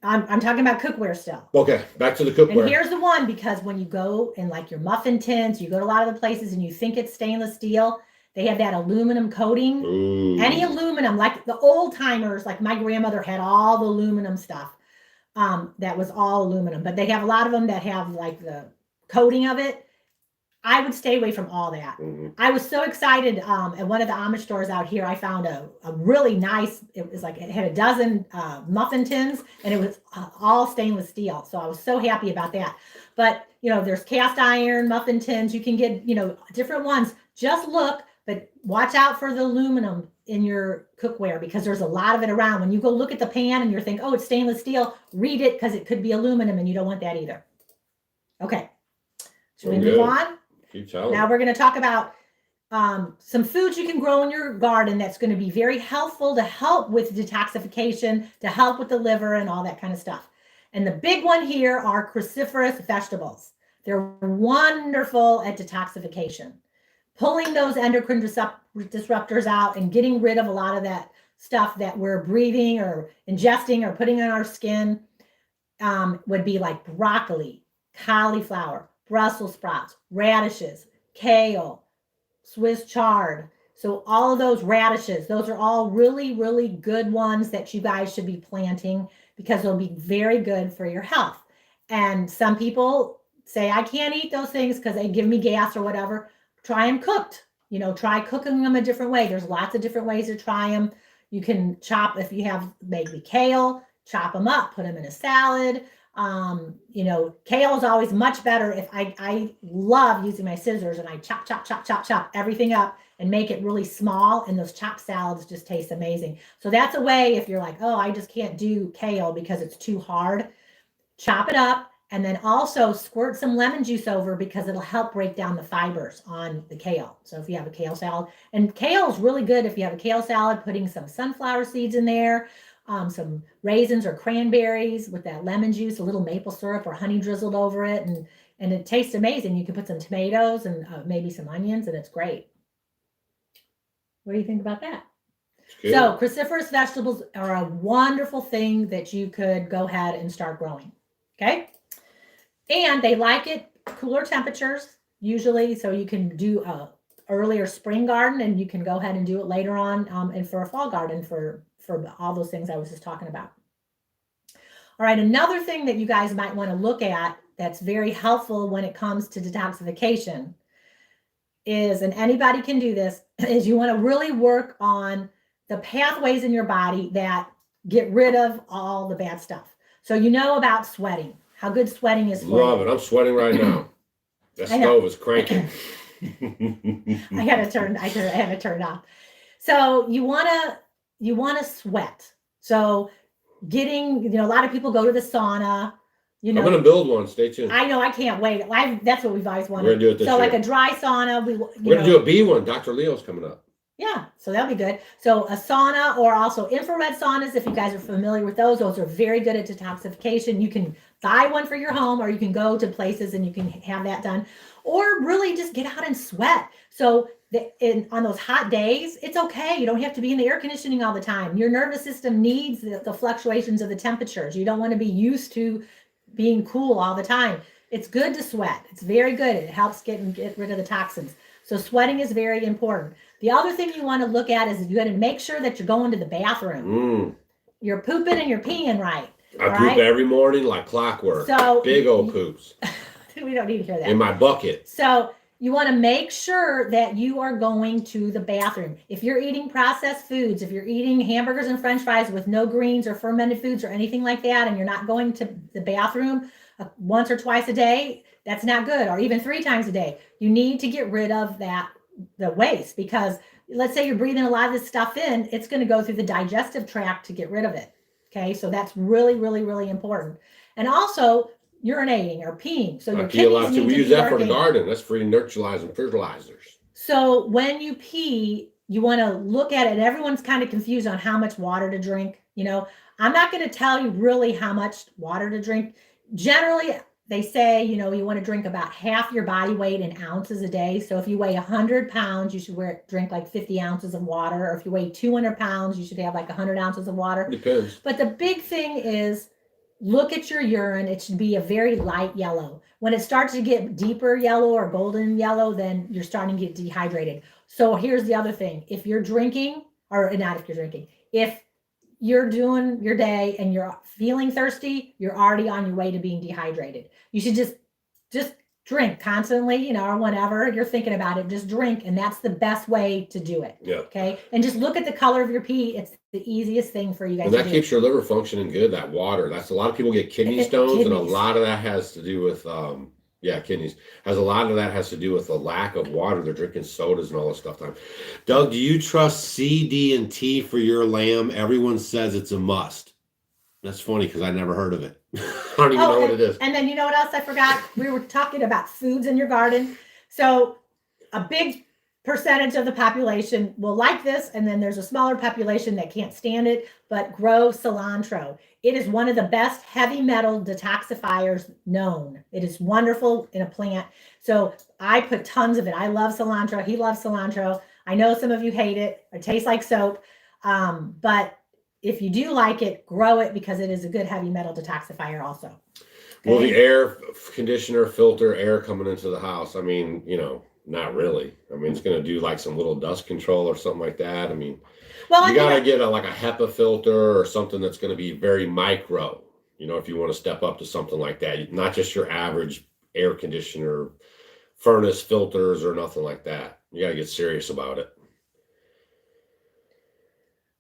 I'm talking about cookware still. Okay, back to the cookware. And here's the one, because when you go in like your muffin tins, you go to a lot of the places and you think it's stainless steel, they have that aluminum coating. Ooh. Any aluminum, like the old timers, like my grandmother had all the aluminum stuff. That was all aluminum, but they have a lot of them that have like the coating of it. I would stay away from all that. Mm-hmm. I was so excited at one of the Amish stores out here. I found a really nice, it was like, it had a dozen muffin tins, and it was all stainless steel. So I was so happy about that. But, you know, there's cast iron muffin tins. You can get, you know, different ones. Just look, but watch out for the aluminum in your cookware, because there's a lot of it around. When you go look at the pan and you're thinking, oh, it's stainless steel, read it, because it could be aluminum, and you don't want that either. Okay. Should we move on? Now we're going to talk about some foods you can grow in your garden that's going to be very helpful to help with detoxification, to help with the liver and all that kind of stuff. And the big one here are cruciferous vegetables. They're wonderful at detoxification. Pulling those endocrine disruptors out and getting rid of a lot of that stuff that we're breathing or ingesting or putting on our skin would be like broccoli, cauliflower, Brussels sprouts, radishes, kale, Swiss chard. So all of those radishes, those are all really, really good ones that you guys should be planting, because they'll be very good for your health. And some people say, I can't eat those things because they give me gas or whatever. Try them cooked. Try cooking them a different way. There's lots of different ways to try them. You can chop, if you have maybe kale, chop them up, put them in a salad. Kale is always much better if I love using my scissors and I chop everything up and make it really small. And those chopped salads just taste amazing. So that's a way, if you're like, oh, I just can't do kale because it's too hard, chop it up. And then also squirt some lemon juice over because it'll help break down the fibers on the kale. So if you have a kale salad, and kale is really good if you have a kale salad, putting some sunflower seeds in there, some raisins or cranberries with that lemon juice, a little maple syrup or honey drizzled over it. And it tastes amazing. You can put some tomatoes and maybe some onions, and it's great. What do you think about that? So cruciferous vegetables are a wonderful thing that you could go ahead and start growing. Okay. And they like it cooler temperatures usually, so you can do a earlier spring garden, and you can go ahead and do it later on, and for a fall garden for all those things I was just talking about. All right, another thing that you guys might want to look at that's very helpful when it comes to detoxification is, and anybody can do this, is you want to really work on the pathways in your body that get rid of all the bad stuff. So about sweating. How good sweating is for Love it. I'm sweating right now. The stove is cranking. I have it turned off. So you want to sweat. So getting, a lot of people go to the sauna. I'm going to build one. Stay tuned. I know. I can't wait. That's what we've always wanted. We're going to do it this year. So like a dry sauna. We're going to do a bee one. Dr. Leo's coming up. Yeah, so that'll be good. So a sauna, or also infrared saunas, if you guys are familiar with those are very good at detoxification. You can buy one for your home, or you can go to places and you can have that done, or really just get out and sweat. So on those hot days, it's okay. You don't have to be in the air conditioning all the time. Your nervous system needs the fluctuations of the temperatures. You don't want to be used to being cool all the time. It's good to sweat. It's very good. It helps get rid of the toxins. So sweating is very important. The other thing you want to look at is you got to make sure that you're going to the bathroom. You're pooping and you're peeing right. I poop every morning like clockwork. So big old poops. We don't need to hear that. In my bucket. So you want to make sure that you are going to the bathroom. If you're eating processed foods, if you're eating hamburgers and French fries with no greens or fermented foods or anything like that, and you're not going to the bathroom once or twice a day, that's not good, or even 3 times a day. You need to get rid of the waste, because let's say you're breathing a lot of this stuff in, it's going to go through the digestive tract to get rid of it. Okay, so that's really, really, really important. And also urinating or peeing. So your pee a lot too. We use that for the garden. That's free neutralizing fertilizers. So when you pee, you want to look at it. And everyone's kind of confused on how much water to drink. I'm not going to tell you really how much water to drink. Generally, they say, you want to drink about half your body weight in ounces a day. So if you weigh 100 pounds, you should drink like 50 ounces of water. Or if you weigh 200 pounds, you should have like 100 ounces of water. Depends. But the big thing is, look at your urine. It should be a very light yellow. When it starts to get deeper yellow or golden yellow, then you're starting to get dehydrated. So here's the other thing. If you're drinking, or not if you're drinking, if you're doing your day and you're feeling thirsty, you're already on your way to being dehydrated. You should just drink constantly, or whenever you're thinking about it, just drink. And that's the best way to do it. Yeah. Okay. And just look at the color of your pee. It's the easiest thing for you guys to do. And that keeps your liver functioning good, that water. That's a lot of people get kidney stones, and a lot of that has to do with, kidneys. A lot of that has to do with the lack of water. They're drinking sodas and all this stuff. Doug, do you trust C, D, and T for your lamb? Everyone says it's a must. That's funny because I never heard of it. I don't even know what it is. And then you know what else I forgot? We were talking about foods in your garden. So a big percentage of the population will like this, and then there's a smaller population that can't stand it, but grow cilantro. It is one of the best heavy metal detoxifiers known. It is wonderful in a plant. So I put tons of it. I love cilantro. He loves cilantro. I know some of you hate it. It tastes like soap. But if you do like it, grow it, because it is a good heavy metal detoxifier also. Okay? Well, the air conditioner filter air coming into the house, not really. It's going to do like some little dust control or something like that. You got to get a HEPA filter or something that's going to be very micro, You know, if you want to step up to something like that, not just your average air conditioner, furnace filters or nothing like that. You got to get serious about it.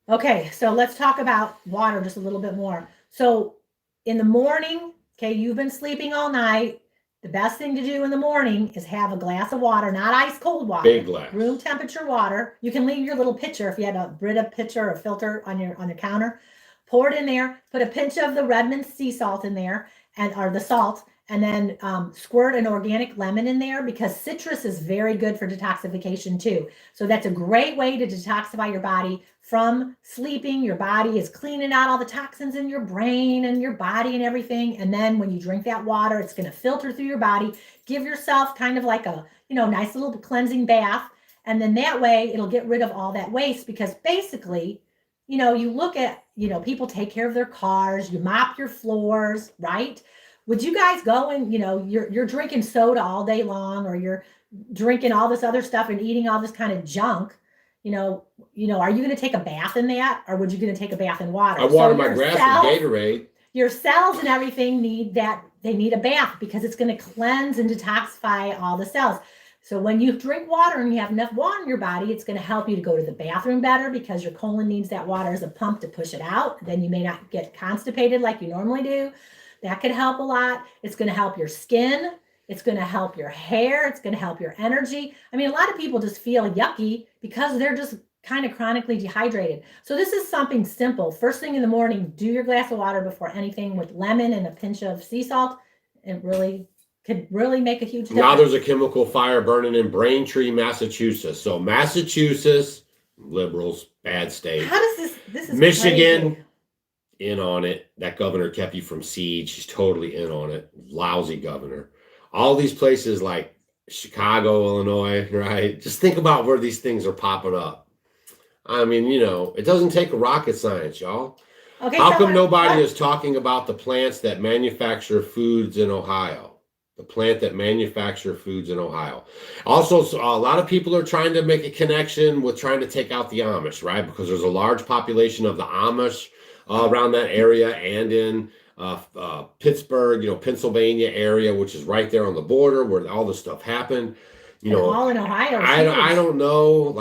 Okay, so let's talk about water just a little bit more. So in the morning, okay, you've been sleeping all night. The best thing to do in the morning is have a glass of water, not ice cold water. Big glass. Room temperature water. You can leave your little pitcher if you had a Brita pitcher or filter on your counter. Pour it in there. Put a pinch of the Redmond sea salt in there, or the salt, and then squirt an organic lemon in there, because citrus is very good for detoxification too. So that's a great way to detoxify your body from sleeping. Your body is cleaning out all the toxins in your brain and your body and everything. And then when you drink that water, it's going to filter through your body. Give yourself kind of like a, nice little cleansing bath. And then that way it'll get rid of all that waste, because basically, you look at, people take care of their cars, you mop your floors, right? Would you guys go and, you're drinking soda all day long, or you're drinking all this other stuff and eating all this kind of junk? Are you going to take a bath in that, or would you going to take a bath in water? I water my grass with Gatorade. Your cells and everything need that. They need a bath, because it's going to cleanse and detoxify all the cells. So when you drink water and you have enough water in your body, it's going to help you to go to the bathroom better, because your colon needs that water as a pump to push it out. Then you may not get constipated like you normally do. That could help a lot. It's going to help your skin. It's going to help your hair. It's going to help your energy. I mean, a lot of people just feel yucky because they're just kind of chronically dehydrated. So this is something simple. First thing in the morning, do your glass of water before anything with lemon and a pinch of sea salt. It really could really make a huge difference. Now there's a chemical fire burning in Braintree, Massachusetts. So Massachusetts, liberals, bad state. How does this is Michigan, crazy. In on it. That governor kept you from siege. She's totally in on it. Lousy governor. All these places like Chicago, Illinois, right? Just think about where these things are popping up. I mean, it doesn't take a rocket science, y'all. Okay, How come nobody is talking about the plants that manufacture foods in Ohio? The plant that manufacture foods in Ohio. Also, a lot of people are trying to make a connection with trying to take out the Amish, right? Because there's a large population of the Amish around that area, and in Pittsburgh, Pennsylvania area, which is right there on the border where all this stuff happened. All in Ohio. I don't know,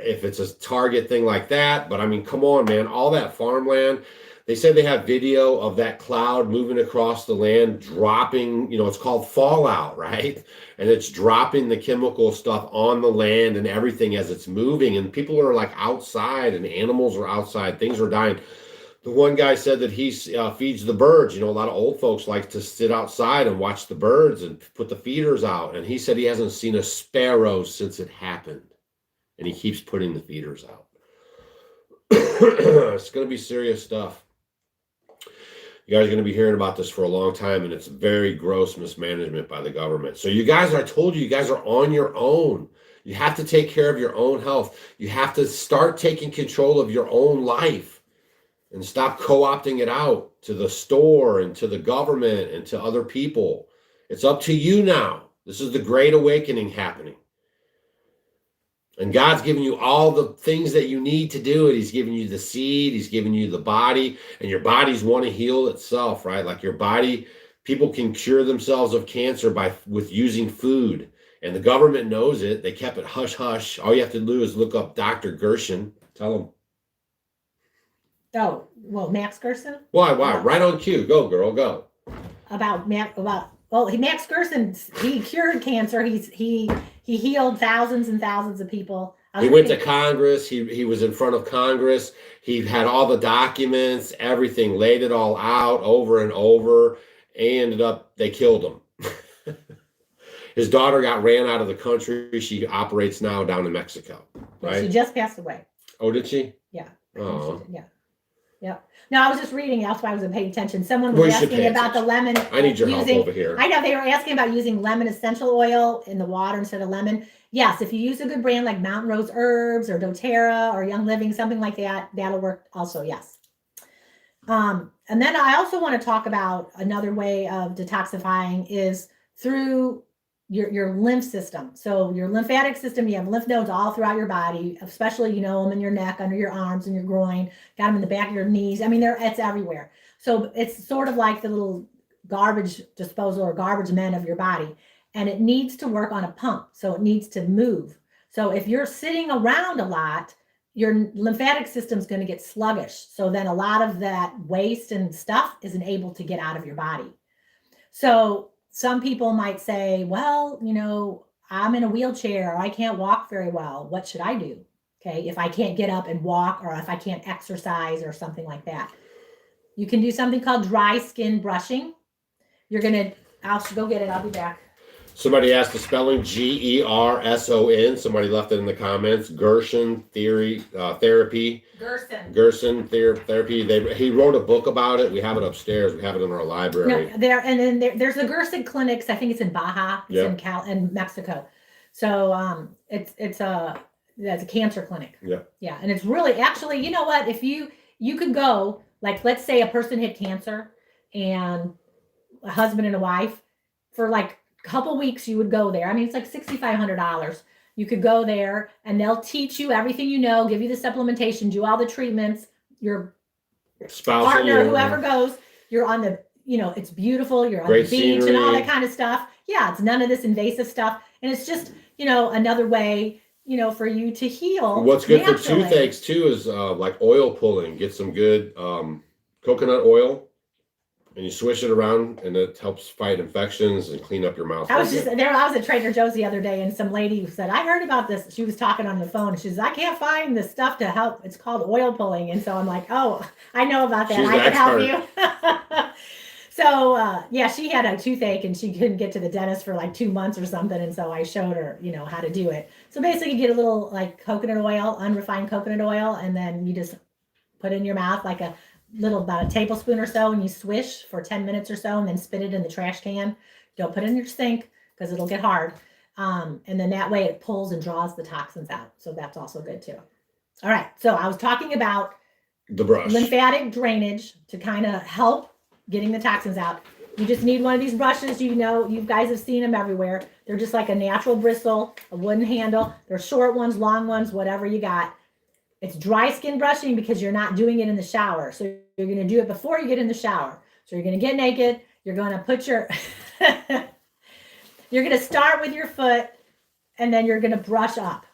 if it's a Target thing like that, but I mean, come on, man, all that farmland. They said they have video of that cloud moving across the land, dropping, it's called fallout, right? And it's dropping the chemical stuff on the land and everything as it's moving. And people are like outside, and animals are outside. Things are dying. The one guy said that he feeds the birds. A lot of old folks like to sit outside and watch the birds and put the feeders out. And he said he hasn't seen a sparrow since it happened. And he keeps putting the feeders out. It's going to be serious stuff. You guys are going to be hearing about this for a long time, and it's very gross mismanagement by the government. So you guys, I told you, you guys are on your own. You have to take care of your own health. You have to start taking control of your own life and stop co-opting it out to the store and to the government and to other people. It's up to you now. This is the Great Awakening happening. And God's given you all the things that you need to do it. He's given you the seed. He's given you the body. And your bodies want to heal itself, right? Like your body, people can cure themselves of cancer with using food. And the government knows it. They kept it hush-hush. All you have to do is look up Dr. Gerson. Tell him. Oh, well, Max Gerson? Why? Right on cue. Go, girl, go. Max Gerson, he cured cancer. He healed thousands and thousands of people. He went to Congress. He was in front of Congress. He had all the documents, everything, laid it all out over and over. And they killed him. His daughter got ran out of the country. She operates now down in Mexico. Right? She just passed away. Oh, did she? Yeah. Oh. Yeah. Yeah. No, I was just reading. That's why I wasn't paying attention. Someone was asking about the lemon. I need your help over here. I know they were asking about using lemon essential oil in the water instead of lemon. Yes, if you use a good brand like Mountain Rose Herbs or doTERRA or Young Living, something like that, that'll work also. Yes. And then I also want to talk about another way of detoxifying is through your lymph system. So your lymphatic system, you have lymph nodes all throughout your body, especially, you know, them in your neck, under your arms and your groin, got them in the back of your knees. I mean, it's everywhere. So it's sort of like the little garbage disposal or garbage men of your body. And it needs to work on a pump. So it needs to move. So if you're sitting around a lot, your lymphatic system is going to get sluggish. So then a lot of that waste and stuff isn't able to get out of your body. So some people might say, well, you know, I'm in a wheelchair, or I can't walk very well. What should I do? Okay. If I can't get up and walk, or if I can't exercise or something like that, you can do something called dry skin brushing. I'll go get it. I'll be back. Somebody asked the spelling Gerson. Somebody left it in the comments. Gerson therapy. Gerson therapy. He wrote a book about it. We have it upstairs. We have it in our library. No, there's the Gerson clinics. I think it's in Baja. It's in Mexico. So it's a cancer clinic. Yeah. Yeah, and it's really, actually, you know what? If you could go, like, let's say a person had cancer and a husband and a wife, for like couple weeks you would go there. I mean, it's like $6,500. You could go there and they'll teach you everything, you know, give you the supplementation, do all the treatments. Your spouse, partner, whoever goes, you're on the, you know, it's beautiful. You're on the beach scenery and all that kind of stuff. Yeah, it's none of this invasive stuff. And it's just, you know, another way, you know, for you to heal. What's good naturally for toothaches too is like oil pulling. Get some good coconut oil, and you swish it around, and it helps fight infections and clean up your mouth. I was at Trader Joe's the other day, and some lady said, I heard about this. She was talking on the phone. She says, I can't find this stuff to help. It's called oil pulling. And so I'm like, oh, I know about that. I can help you. So, yeah, she had a toothache, and she couldn't get to the dentist for like 2 months or something. And so I showed her, you know, how to do it. So basically, you get a little like coconut oil, unrefined coconut oil, and then you just put it in your mouth like a little, about a tablespoon or so, and you swish for 10 minutes or so, and then spit it in the trash can. Don't put it in your sink because it'll get hard. And then that way it pulls and draws the toxins out. So that's also good too. All right. So I was talking about the brush, lymphatic drainage to kind of help getting the toxins out. You just need one of these brushes. You know, you guys have seen them everywhere. They're just like a natural bristle, a wooden handle. They're short ones, long ones, whatever you got. It's dry skin brushing because you're not doing it in the shower. So you're going to do it before you get in the shower. So you're going to get naked. You're going to put your, you're going to start with your foot, and then you're going to brush up.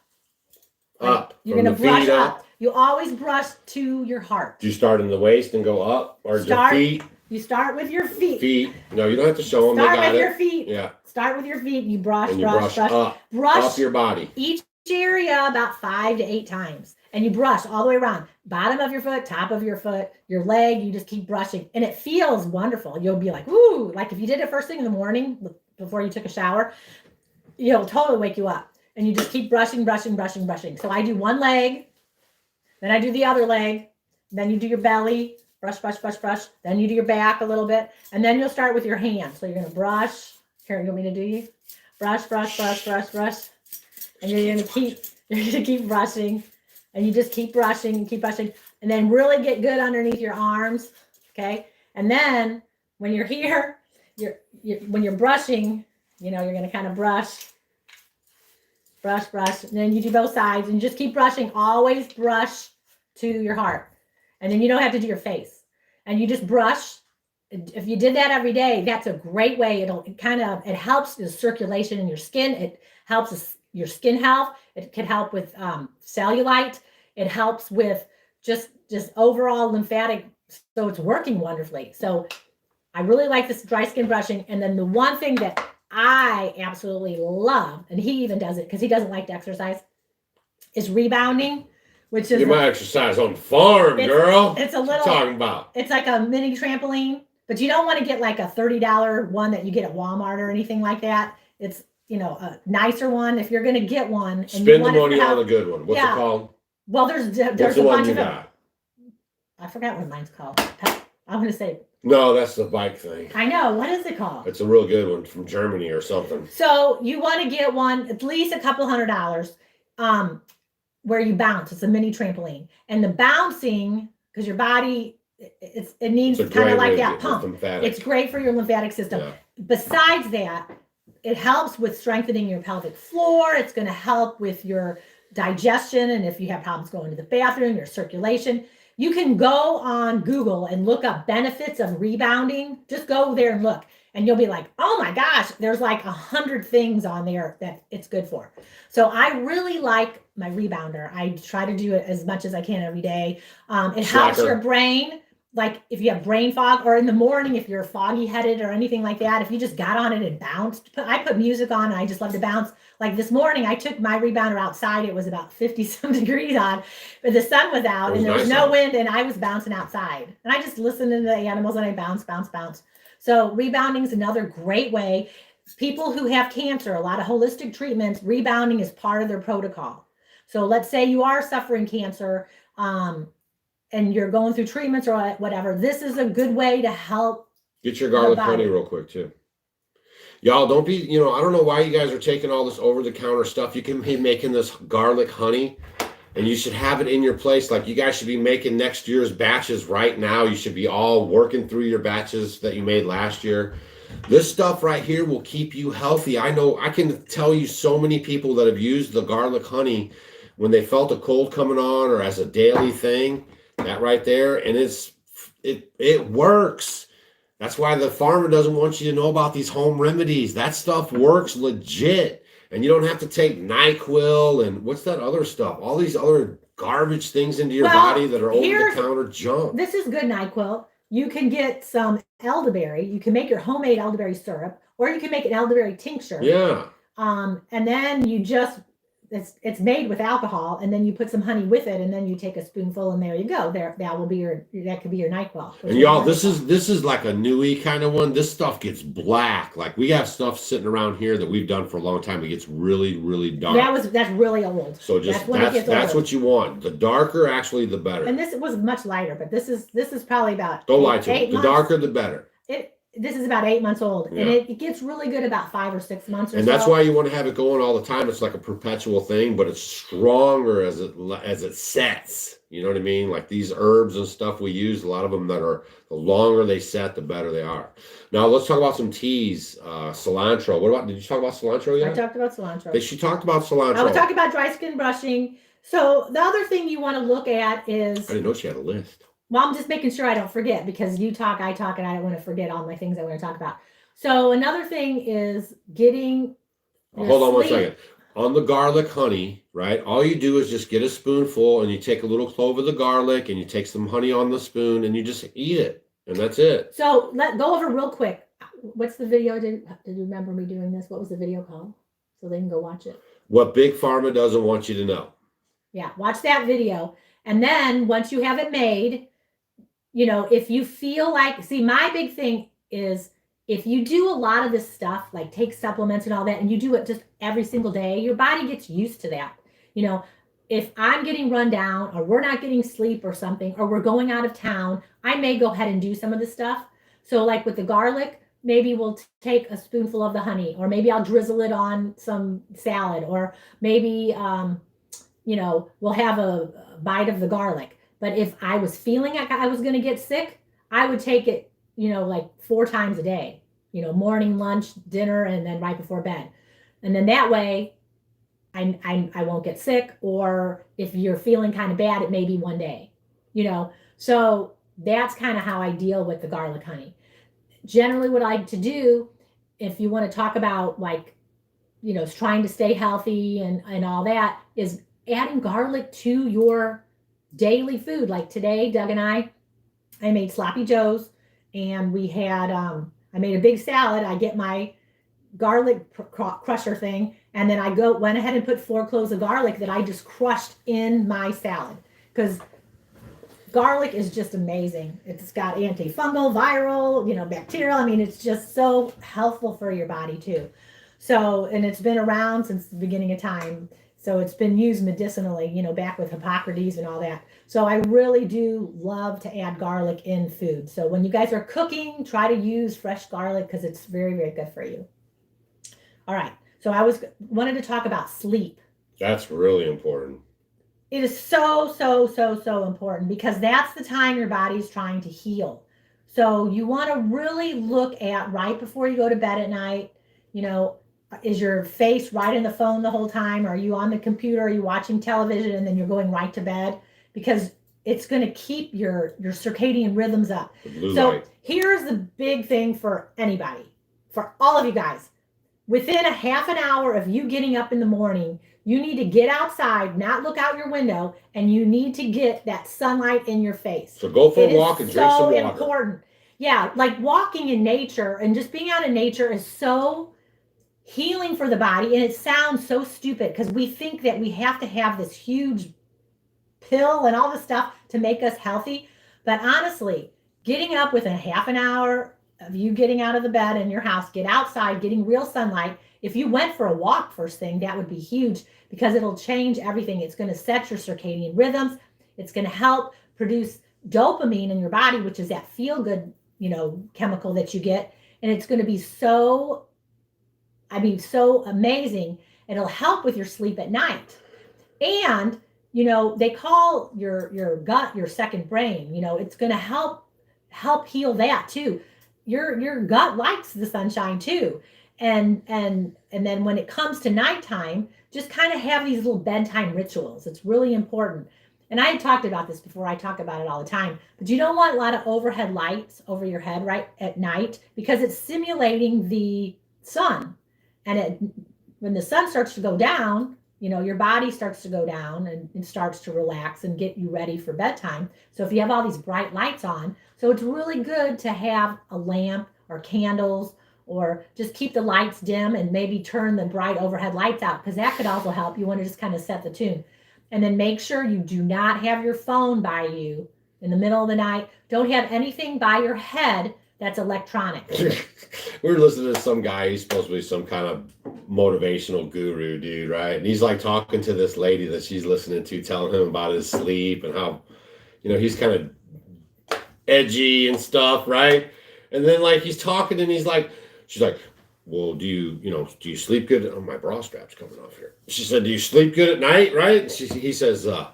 Up. You're going to brush up. You always brush to your heart. Do you start in the waist and go up, or your feet? You start with your feet. Feet. No, you don't have to show them. Start with your feet. Yeah. Start with your feet. You brush, and you brush. Up your body. Each area about 5 to 8 times. And you brush all the way around. Bottom of your foot, top of your foot, your leg. You just keep brushing. And it feels wonderful. You'll be like, woo. Like if you did it first thing in the morning before you took a shower, it'll totally wake you up. And you just keep brushing. So I do one leg. Then I do the other leg. Then you do your belly. Brush. Then you do your back a little bit. And then you'll start with your hands. So you're going to brush. Karen, you want me to do you? Brush. And you're going to keep brushing. And you just keep brushing, and then really get good underneath your arms, okay? And then when you're here, when you're brushing, you know, you're going to kind of brush, and then you do both sides, and just keep brushing. Always brush to your heart, and then you don't have to do your face, and you just brush. If you did that every day, that's a great way. It helps the circulation in your skin. It helps your skin health. It can help with cellulite. It helps with just overall lymphatic. So it's working wonderfully. So I really like this dry skin brushing. And then the one thing that I absolutely love, and he even does it because he doesn't like to exercise, is rebounding, which is... You might exercise on the farm, girl. It's a little... Talking about. It's like a mini trampoline, but you don't want to get like a $30 one that you get at Walmart or anything like that. It's, you know, a nicer one. If you're going to get one... and spend the money on a good one. What's it called? Well, there's a bunch of them. I forgot what mine's called. I'm going to say... No, that's the bike thing. I know. What is it called? It's a real good one from Germany or something. So you want to get one, at least a couple $100, where you bounce. It's a mini trampoline. And the bouncing, because your body, it needs kind of like that pump. It's great for your lymphatic system. Yeah. Besides that, it helps with strengthening your pelvic floor. It's going to help with your digestion. And if you have problems going to the bathroom, your circulation, you can go on Google and look up benefits of rebounding. Just go there and look, and you'll be like, oh my gosh, there's like 100 things on there that it's good for. So I really like my rebounder. I try to do it as much as I can every day. It helps your brain. Like if you have brain fog, or in the morning, if you're foggy headed or anything like that, if you just got on it and bounced, I put music on and I just love to bounce. Like this morning, I took my rebounder outside. It was about 50 some degrees on, but the sun was out and there was no wind, and I was bouncing outside, and I just listened to the animals and I bounce, bounce, bounce. So rebounding is another great way. People who have cancer, a lot of holistic treatments, rebounding is part of their protocol. So let's say you are suffering cancer, and you're going through treatments or whatever, this is a good way to help. Get your garlic honey real quick too. Y'all don't be, I don't know why you guys are taking all this over-the-counter stuff. You can be making this garlic honey, and you should have it in your place. Like you guys should be making next year's batches right now. You should be all working through your batches that you made last year. This stuff right here will keep you healthy. I know, I can tell you so many people that have used the garlic honey when they felt a cold coming on or as a daily thing. That right there, and it works. That's why the farmer doesn't want you to know about these home remedies. That stuff works legit, and you don't have to take NyQuil and what's that other stuff? All these other garbage things into your body that are over-the-counter junk. This is good NyQuil. You can get some elderberry. You can make your homemade elderberry syrup, or you can make an elderberry tincture. Yeah. And then you just it's made with alcohol, and then you put some honey with it, and then you take a spoonful, and there you go. That could be your NyQuil. And y'all, this is like a newie kind of one. This stuff gets black. Like we have stuff sitting around here that we've done for a long time. It gets really, really dark. That's really old. So that's what you want. The darker, actually, the better. And this was much lighter, but this is probably about don't lie to me. The darker, the better. This is about 8 months old, and it gets really good about 5 or 6 months or so. And that's why you want to have it going all the time. It's like a perpetual thing, but it's stronger as it sets. You know what I mean? Like these herbs and stuff we use, a lot of them that are, the longer they set, the better they are. Now let's talk about some teas. Cilantro. Did you talk about cilantro yet? I talked about cilantro. She talked about cilantro. I was talking about dry skin brushing. So the other thing you want to look at is... I didn't know she had a list. Well, I'm just making sure I don't forget, because you talk, I talk, and I don't want to forget all my things I want to talk about. So another thing is getting... Hold on 1 second. On the garlic honey, right? All you do is just get a spoonful, and you take a little clove of the garlic, and you take some honey on the spoon, and you just eat it. And that's it. So go over real quick. What's the video? Did you remember me doing this? What was the video called? So they can go watch it. What Big Pharma doesn't want you to know. Yeah, watch that video. And then once you have it made... if you feel like, my big thing is if you do a lot of this stuff, like take supplements and all that, and you do it just every single day, your body gets used to that. If I'm getting run down, or we're not getting sleep or something, or we're going out of town, I may go ahead and do some of this stuff. So like with the garlic, maybe we'll take a spoonful of the honey, or maybe I'll drizzle it on some salad, or maybe, we'll have a bite of the garlic. But if I was feeling like I was going to get sick, I would take it, like 4 times a day, morning, lunch, dinner, and then right before bed. And then that way I won't get sick. Or if you're feeling kind of bad, it may be 1 day, So that's kind of how I deal with the garlic honey. Generally what I like to do, if you want to talk about like, trying to stay healthy and all that, is adding garlic to your daily food. Like today, Doug and I made sloppy joes, and we had I made a big salad. I get my garlic crusher thing, and then I went ahead and put 4 cloves of garlic that I just crushed in my salad, because garlic is just amazing. It's got antifungal, viral, bacterial. I mean, it's just so helpful for your body too. So, and it's been around since the beginning of time. So it's been used medicinally, back with Hippocrates and all that. So I really do love to add garlic in food. So when you guys are cooking, try to use fresh garlic, because it's very, very good for you. All right. So I wanted to talk about sleep. That's really important. It is so, so, so, so important, because that's the time your body's trying to heal. So you want to really look at right before you go to bed at night, is your face right in the phone the whole time? Are you on the computer? Are you watching television and then you're going right to bed? Because it's going to keep your circadian rhythms up. So light. Here's the big thing for anybody, for all of you guys. Within a half an hour of you getting up in the morning, you need to get outside, not look out your window, and you need to get that sunlight in your face. So go for a walk and drink some water. So important. Yeah, like walking in nature and just being out in nature is so healing for the body. And it sounds so stupid because we think that we have to have this huge pill and all this stuff to make us healthy. But honestly, getting up within half an hour of you getting out of the bed in your house, get outside, getting real sunlight. If you went for a walk first thing, that would be huge because it'll change everything. It's going to set your circadian rhythms. It's going to help produce dopamine in your body, which is that feel good, chemical that you get. And it's going to be so amazing. It'll help with your sleep at night. And, they call your gut your second brain. It's going to help heal that too. Your gut likes the sunshine too. And then when it comes to nighttime, just kind of have these little bedtime rituals. It's really important. And I had talked about this before. I talk about it all the time. But you don't want a lot of overhead lights over your head right at night because it's simulating the sun. And when the sun starts to go down, your body starts to go down and it starts to relax and get you ready for bedtime. So if you have all these bright lights on, so it's really good to have a lamp or candles or just keep the lights dim and maybe turn the bright overhead lights out because that could also help. You want to just kind of set the tune. And then make sure you do not have your phone by you in the middle of the night. Don't have anything by your head that's electronic. We were listening to some guy. He's supposed to be some kind of motivational guru, dude, right? And he's like talking to this lady that she's listening to, telling him about his sleep and how, he's kind of edgy and stuff, right? And then like he's talking and she's like, well, do you sleep good? Oh, my bra strap's coming off here. She said, do you sleep good at night, right? And he says, that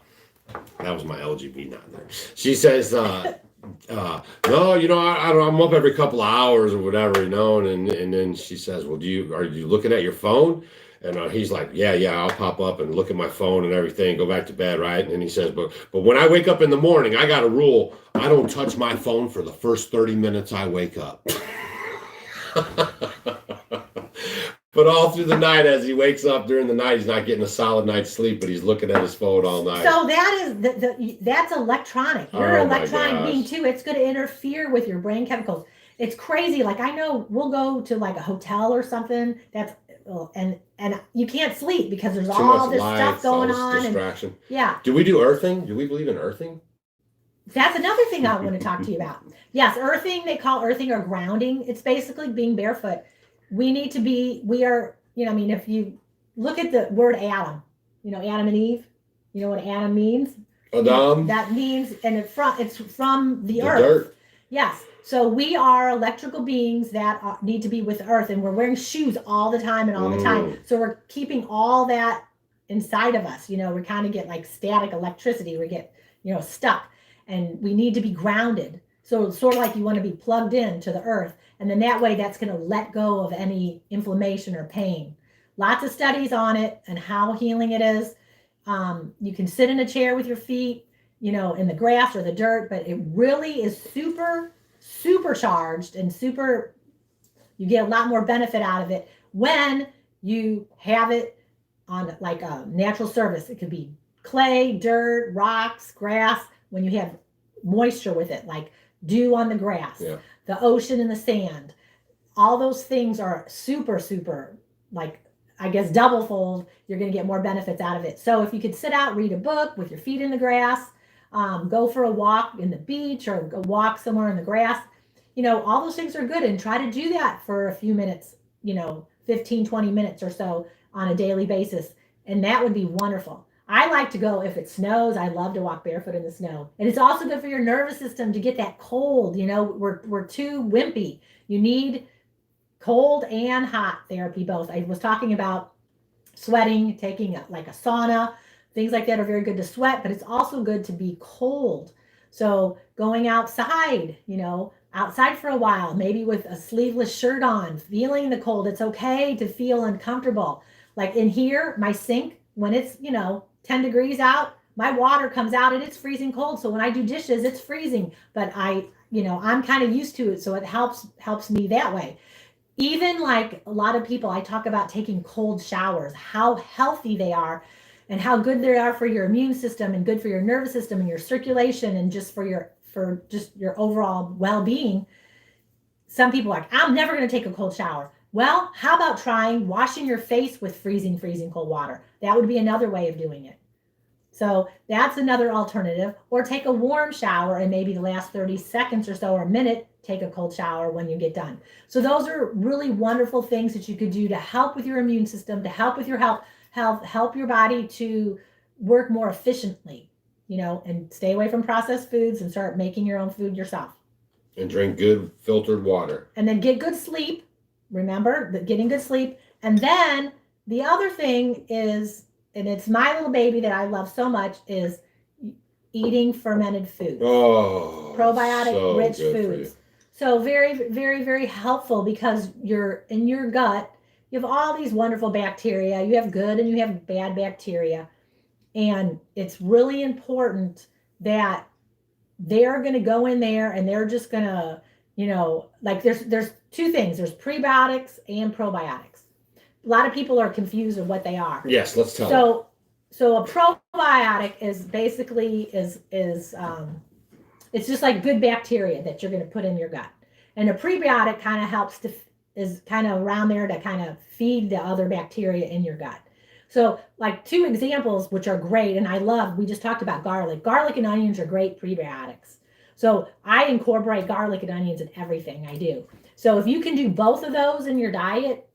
was my LGB not there. She says, no, I'm up every couple of hours or whatever, and then she says, well, are you looking at your phone? And he's like, yeah, I'll pop up and look at my phone and everything, go back to bed, right? And he says, but when I wake up in the morning, I got a rule. I don't touch my phone for the first 30 minutes I wake up. But all through the night, as he wakes up during the night, he's not getting a solid night's sleep, but he's looking at his phone all night. So that is that's electronic. You're an electronic being too. It's going to interfere with your brain chemicals. It's crazy. Like I know we'll go to like a hotel or something that's and you can't sleep because there's all this stuff going on. Distraction. Yeah. Do we do earthing? Do we believe in earthing? That's another thing I want to talk to you about. Yes, earthing, they call earthing or grounding. It's basically being barefoot. If you look at the word Adam, Adam and Eve, you know what Adam means? Adam. That means, and it's from the earth. Dirt. Yes. So we are electrical beings that need to be with the earth, and we're wearing shoes all the time and all the time. So we're keeping all that inside of us. We kind of get like static electricity. We get, stuck, and we need to be grounded. So it's sort of like you want to be plugged in to the earth. And then that way that's going to let go of any inflammation or pain. Lots of studies on it and how healing it is. You can sit in a chair with your feet, in the grass or the dirt, but it really is supercharged and you get a lot more benefit out of it when you have it on like a natural surface. It could be clay, dirt, rocks, grass, when you have moisture with it, like dew on the grass. Yeah. The ocean and the sand, all those things are super, like, I guess, double fold. You're going to get more benefits out of it. So if you could sit out, read a book with your feet in the grass, go for a walk in the beach or go walk somewhere in the grass, all those things are good. And try to do that for a few minutes, 15, 20 minutes or so on a daily basis. And that would be wonderful. I like to go if it snows. I love to walk barefoot in the snow. And it's also good for your nervous system to get that cold. We're too wimpy. You need cold and hot therapy both. I was talking about sweating, taking like a sauna. Things like that are very good to sweat, but it's also good to be cold. So going outside, outside for a while, maybe with a sleeveless shirt on, feeling the cold. It's okay to feel uncomfortable. Like in here, my sink, when it's, 10 degrees out, my water comes out and it's freezing cold. So when I do dishes, it's freezing, but I'm kind of used to it. So it helps me that way. Even like a lot of people, I talk about taking cold showers, how healthy they are and how good they are for your immune system and good for your nervous system and your circulation and just for your overall well-being. Some people are like, I'm never going to take a cold shower. Well, how about trying washing your face with freezing cold water? That would be another way of doing it. So that's another alternative. Or take a warm shower and maybe the last 30 seconds or so or a minute, take a cold shower when you get done. So those are really wonderful things that you could do to help with your immune system, to help with your health, help your body to work more efficiently, and stay away from processed foods and start making your own food yourself. And drink good filtered water. And then get good sleep. Remember that getting good sleep. And then the other thing is, and it's my little baby that I love so much, is eating fermented foods. Oh, probiotic rich foods. So very, very, very helpful because you're in your gut. You have all these wonderful bacteria. You have good and you have bad bacteria. And it's really important that they're going to go in there and they're just going to, like there's two things. There's prebiotics and probiotics. A lot of people are confused of what they are. Yes, let's tell them. So a probiotic is basically it's just like good bacteria that you're going to put in your gut. And a prebiotic kind of is kind of around there to kind of feed the other bacteria in your gut. So like two examples, which are great, and I love, we just talked about garlic. Garlic and onions are great prebiotics. So I incorporate garlic and onions in everything I do. So if you can do both of those in your diet,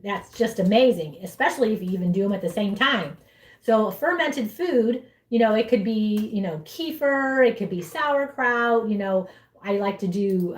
that's just amazing, especially if you even do them at the same time. So a fermented food, it could be, kefir, it could be sauerkraut, I like to do,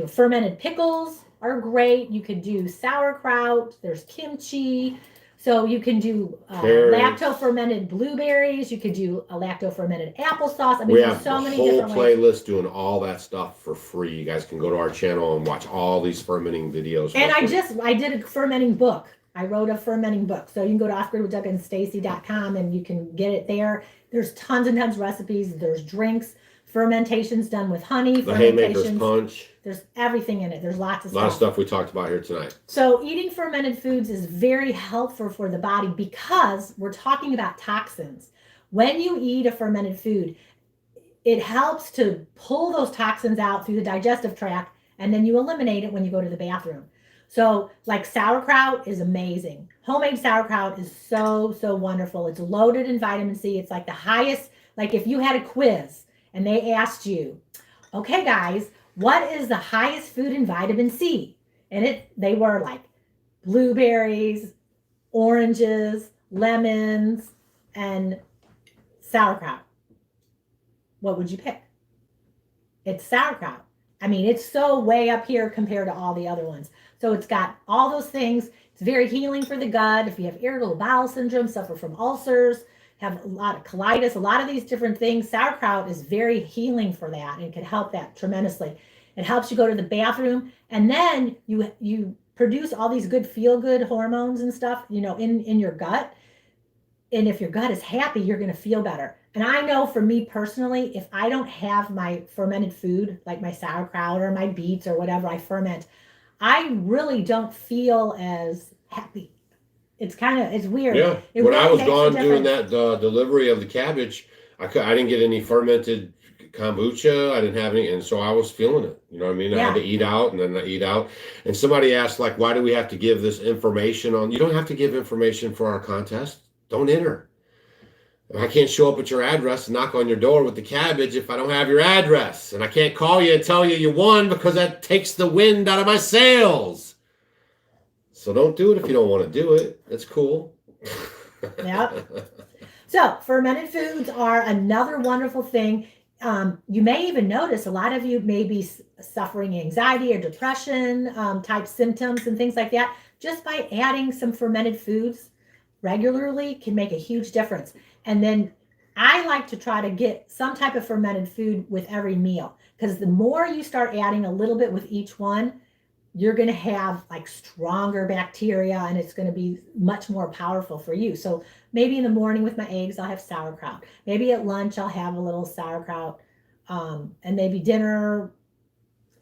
fermented pickles are great. You could do sauerkraut, there's kimchi. So you can do lacto-fermented blueberries. You could do a lacto-fermented applesauce. I mean, there's so many different ways. We have a whole playlist doing all that stuff for free. You guys can go to our channel and watch all these fermenting videos. And I did a fermenting book. I wrote a fermenting book. So you can go to offgridwithdougandstacy.com and you can get it there. There's tons and tons of recipes. There's drinks, fermentations done with honey. The Haymaker's Punch. There's everything in it. There's lots of stuff. A lot of stuff we talked about here tonight. So eating fermented foods is very helpful for the body because we're talking about toxins. When you eat a fermented food, it helps to pull those toxins out through the digestive tract, and then you eliminate it when you go to the bathroom. So like sauerkraut is amazing. Homemade sauerkraut is so, so wonderful. It's loaded in vitamin C. It's like the highest, like if you had a quiz and they asked you, okay, guys, what is the highest food in vitamin C? And they were like blueberries, oranges, lemons, and sauerkraut. What would you pick? It's sauerkraut. I mean, it's so way up here compared to all the other ones. So it's got all those things. It's very healing for the gut. If you have irritable bowel syndrome, suffer from ulcers, have a lot of colitis, a lot of these different things, sauerkraut is very healing for that and can help that tremendously. It helps you go to the bathroom, and then you produce all these good feel-good hormones and stuff, in your gut. And if your gut is happy, you're going to feel better. And I know for me personally, if I don't have my fermented food, like my sauerkraut or my beets or whatever I ferment, I really don't feel as happy. It's weird. Yeah. When I was gone doing that delivery of the cabbage, I didn't get any fermented kombucha. I didn't have any, and so I was feeling it. You know what I mean? I had to eat out, and then I eat out. And somebody asked, like, why do we have to give this information on? You don't have to give information for our contest. Don't enter. I can't show up at your address and knock on your door with the cabbage if I don't have your address. And I can't call you and tell you you won because that takes the wind out of my sails. So don't do it if you don't want to do it. That's cool. Yep. So fermented foods are another wonderful thing. You may even notice a lot of you may be suffering anxiety or depression type symptoms and things like that. Just by adding some fermented foods regularly can make a huge difference. And then I like to try to get some type of fermented food with every meal, because the more you start adding a little bit with each one, you're going to have like stronger bacteria, and it's going to be much more powerful for you. So maybe in the morning with my eggs, I'll have sauerkraut. Maybe at lunch, I'll have a little sauerkraut. And maybe dinner,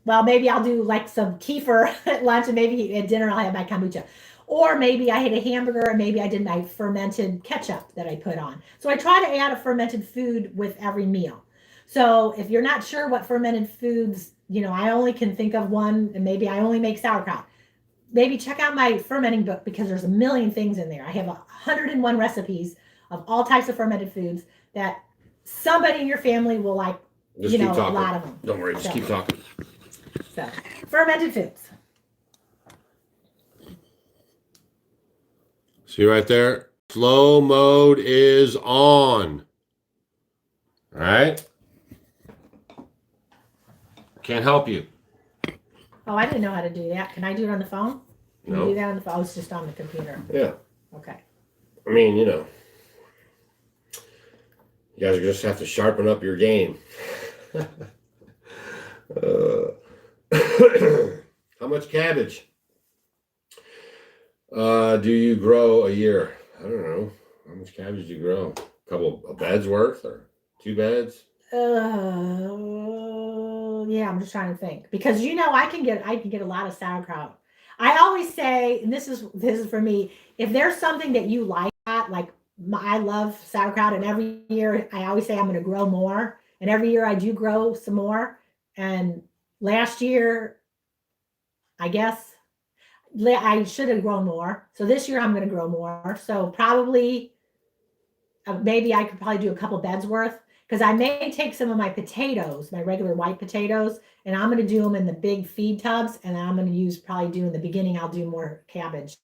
well, maybe I'll do like some kefir at lunch, and maybe at dinner, I'll have my kombucha. Or maybe I had a hamburger, and maybe I did my fermented ketchup that I put on. So I try to add a fermented food with every meal. So if you're not sure what fermented foods, I only can think of one, and maybe I only make sauerkraut. Maybe check out my fermenting book, because there's a million things in there. I have 101 recipes of all types of fermented foods that somebody in your family will like, Just keep a talking. lot of them. Don't worry, just keep talking. So, fermented foods. See right there? Slow mode is on. All right? Can't help you. Oh, I didn't know how to do that. Can I do it on the phone? Can No. you do that on the phone? Oh, it's just on the computer. Yeah. Okay. I mean, you guys just have to sharpen up your game. How much cabbage do you grow a year? I don't know. How much cabbage do you grow? A couple of beds worth, or 2 beds? Yeah, I'm just trying to think, because I can get a lot of sauerkraut. I always say, and this is for me, if there's something that you like, I love sauerkraut, and every year I always say I'm going to grow more, and every year I do grow some more. And last year, I guess I should have grown more. So this year I'm going to grow more. So probably, maybe I could probably do a couple beds worth, because I may take some of my potatoes, my regular white potatoes, and I'm going to do them in the big feed tubs. And then I'm going to in the beginning, I'll do more cabbage,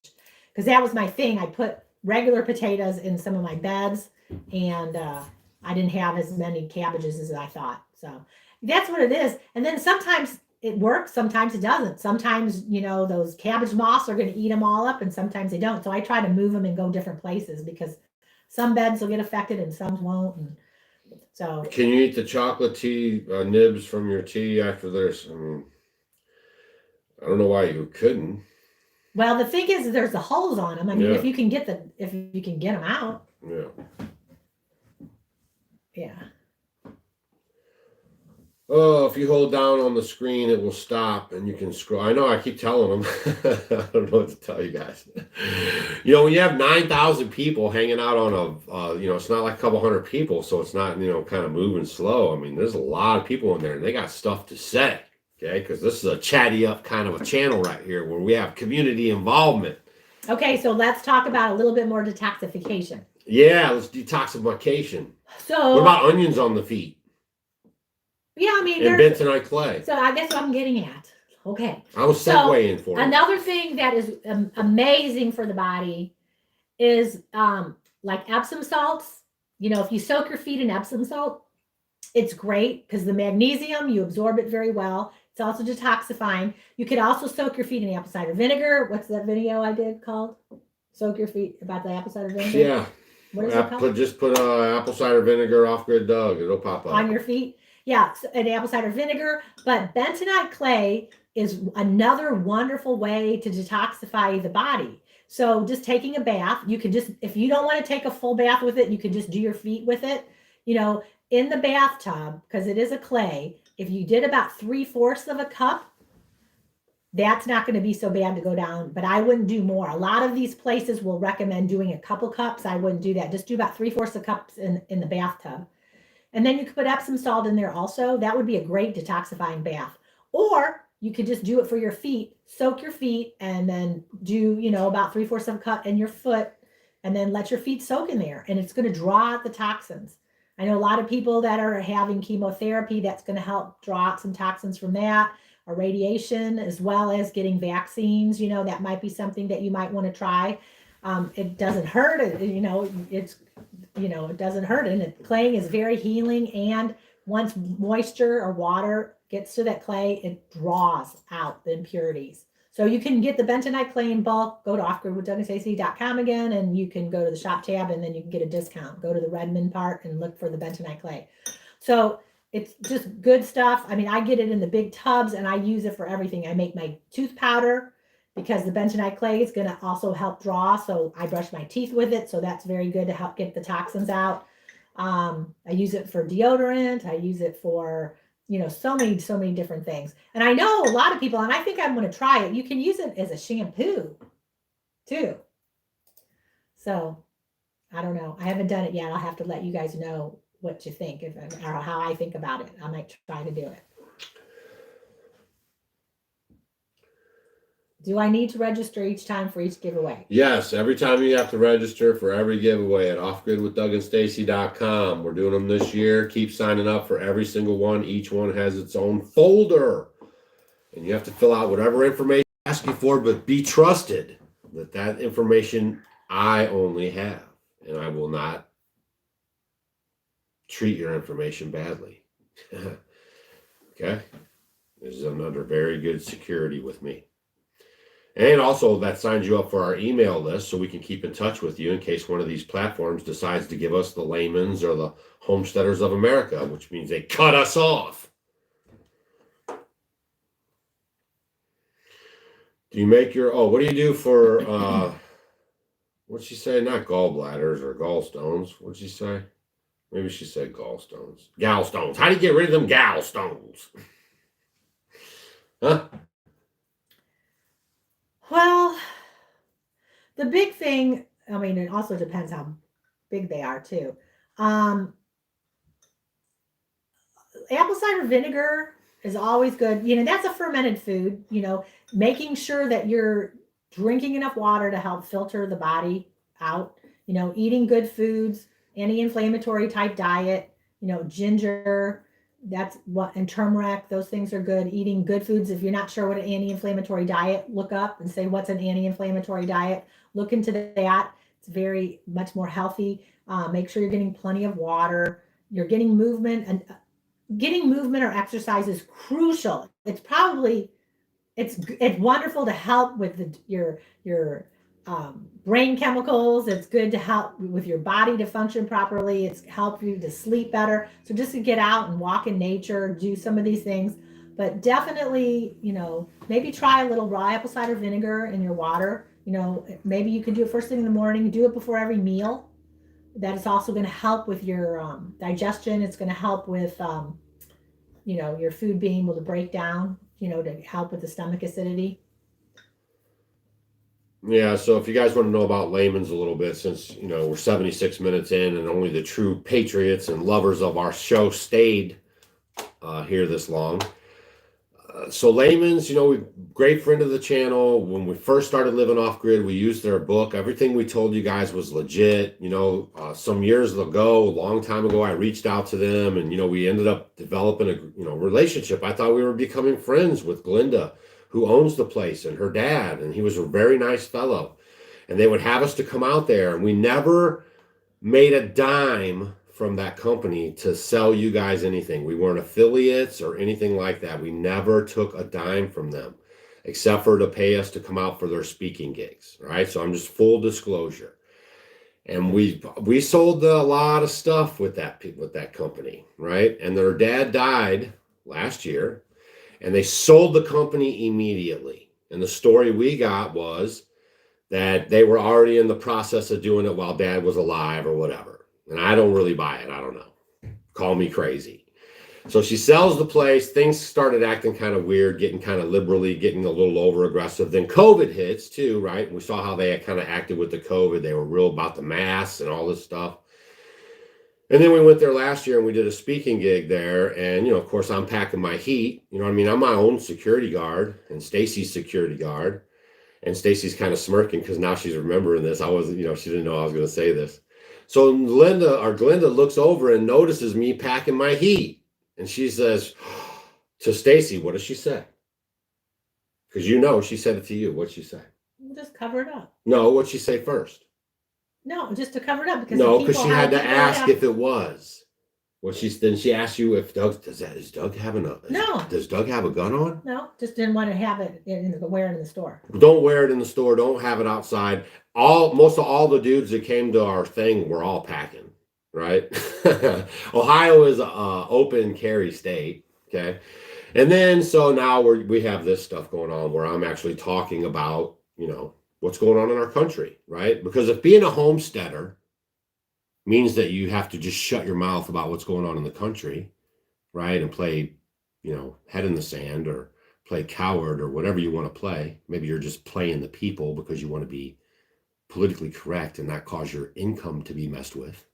because that was my thing. I put regular potatoes in some of my beds, and I didn't have as many cabbages as I thought. So that's what it is. And then sometimes it works, sometimes it doesn't. Sometimes, those cabbage moths are going to eat them all up, and sometimes they don't. So I try to move them and go different places, because some beds will get affected and some won't. And so, can you eat the chocolate tea nibs from your tea after this? I mean, I don't know why you couldn't. well, the thing is, there's the holes on them. I mean, Yeah. if you can get them out. Yeah. Yeah. Oh, if you hold down on the screen, it will stop and you can scroll. I know, I keep telling them. I don't know what to tell you guys. When you have 9,000 people hanging out on it's not like a couple hundred people, so it's not, kind of moving slow. I mean, there's a lot of people in there, and they got stuff to say, okay? Because this is a chatty up kind of a channel right here where we have community involvement. Okay, so let's talk about a little bit more detoxification. Yeah, let's detoxification. So, what about onions on the feet? Yeah, I mean, and bentonite clay. So I guess what I'm getting at. Okay. I was segueing for you. Another thing that is amazing for the body is like Epsom salts. If you soak your feet in Epsom salt, it's great, because the magnesium, you absorb it very well. It's also detoxifying. You could also soak your feet in apple cider vinegar. What's that video I did called? Soak your feet, about the apple cider vinegar? Yeah. What is it called? Just put apple cider vinegar off Good Doug. It'll pop up. On your feet? Yeah, an apple cider vinegar. But bentonite clay is another wonderful way to detoxify the body. So just taking a bath, you can just, if you don't want to take a full bath with it, you can just do your feet with it. In the bathtub, because it is a clay, if you did about 3/4 of a cup, that's not going to be so bad to go down, but I wouldn't do more. A lot of these places will recommend doing a couple cups. I wouldn't do that. Just do about 3/4 of cups in the bathtub. And then you could put Epsom salt in there also. That would be a great detoxifying bath. Or you could just do it for your feet, soak your feet, and then do, about 3/4 of a cup in your foot, and then let your feet soak in there. And it's going to draw out the toxins. I know a lot of people that are having chemotherapy, that's going to help draw out some toxins from that, or radiation, as well as getting vaccines. That might be something that you might want to try. It doesn't hurt. It doesn't hurt. And claying is very healing. And once moisture or water gets to that clay, it draws out the impurities. So you can get the bentonite clay in bulk. Go to offgridwithdougandstacy.com again, and you can go to the shop tab, and then you can get a discount. Go to the Redmond part and look for the bentonite clay. So it's just good stuff. I mean, I get it in the big tubs, and I use it for everything. I make my tooth powder because the bentonite clay is going to also help draw. So I brush my teeth with it. So that's very good to help get the toxins out. I use it for deodorant. I use it for, so many different things. And I know a lot of people, and I think I'm going to try it. You can use it as a shampoo too. So I don't know. I haven't done it yet. I'll have to let you guys know what you think or how I think about it. I might try to do it. Do I need to register each time for each giveaway? Yes, every time you have to register for every giveaway at offgridwithdougandstacy.com. We're doing them this year. Keep signing up for every single one. Each one has its own folder. And you have to fill out whatever information I ask you for, but be trusted that that information I only have. And I will not treat your information badly. Okay? This is under very good security with me. And also that signs you up for our email list so we can keep in touch with you in case one of these platforms decides to give us the layman's or the homesteaders of America, which means they cut us off. Do you make your, what do you do for, what'd she say? Not gallbladders or gallstones. What'd she say? Maybe she said gallstones. Gallstones. How do you get rid of them gallstones? Huh? Well, the big thing, I mean, it also depends how big they are too. Apple cider vinegar is always good. That's a fermented food, making sure that you're drinking enough water to help filter the body out, eating good foods, anti-inflammatory type diet, ginger, and turmeric, those things are good. Eating good foods. If you're not sure what an anti-inflammatory diet, look up and say, what's an anti-inflammatory diet? Look into that. It's very much more healthy. Make sure you're getting plenty of water. You're getting movement, and getting movement or exercise is crucial. It's wonderful to help with your brain chemicals. It's good to help with your body to function properly. It's help you to sleep better. So just to get out and walk in nature, do some of these things, but definitely, maybe try a little raw apple cider vinegar in your water. Maybe you can do it first thing in the morning, do it before every meal. That is also going to help with your digestion. It's going to help with, your food being able to break down, to help with the stomach acidity. Yeah, so if you guys want to know about layman's a little bit, since, we're 76 minutes in and only the true patriots and lovers of our show stayed here this long. So layman's, great friend of the channel. When we first started living off grid, we used their book. Everything we told you guys was legit. Some years ago, a long time ago, I reached out to them and, we ended up developing a, relationship. I thought we were becoming friends with Glenda, who owns the place, and her dad, and he was a very nice fellow. And they would have us to come out there, and we never made a dime from that company to sell you guys anything. We weren't affiliates or anything like that. We never took a dime from them, except for to pay us to come out for their speaking gigs, right? So I'm just full disclosure. And we sold a lot of stuff with that company, right? And their dad died last year. And they sold the company immediately. And the story we got was that they were already in the process of doing it while Dad was alive or whatever. And I don't really buy it. I don't know. Call me crazy. So she sells the place. Things started acting kind of weird, getting kind of liberally, getting a little over aggressive. Then COVID hits too, right? And we saw how they kind of acted with the COVID. They were real about the masks and all this stuff. And then we went there last year and we did a speaking gig there. And, of course, I'm packing my heat. I'm my own security guard and Stacy's security guard. And Stacy's kind of smirking because now she's remembering this. I wasn't, she didn't know I was going to say this. So Glenda looks over and notices me packing my heat. And she says to Stacy, what does she say? Because she said it to you. What'd she say? Just cover it up. No, what'd she say first? No, just to cover it up. Because she had to ask if it was. Well, then she asked you if is Doug having No. Does Doug have a gun on? No, just didn't want to have it wear it in the store. Don't wear it in the store. Don't have it outside. Most of all the dudes that came to our thing were all packing, right? Ohio is a open carry state, okay? And then so now we have this stuff going on where I'm actually talking about, what's going on in our country, right? Because if being a homesteader means that you have to just shut your mouth about what's going on in the country, right? And play, head in the sand or play coward or whatever you want to play. Maybe you're just playing the people because you want to be politically correct and not cause your income to be messed with,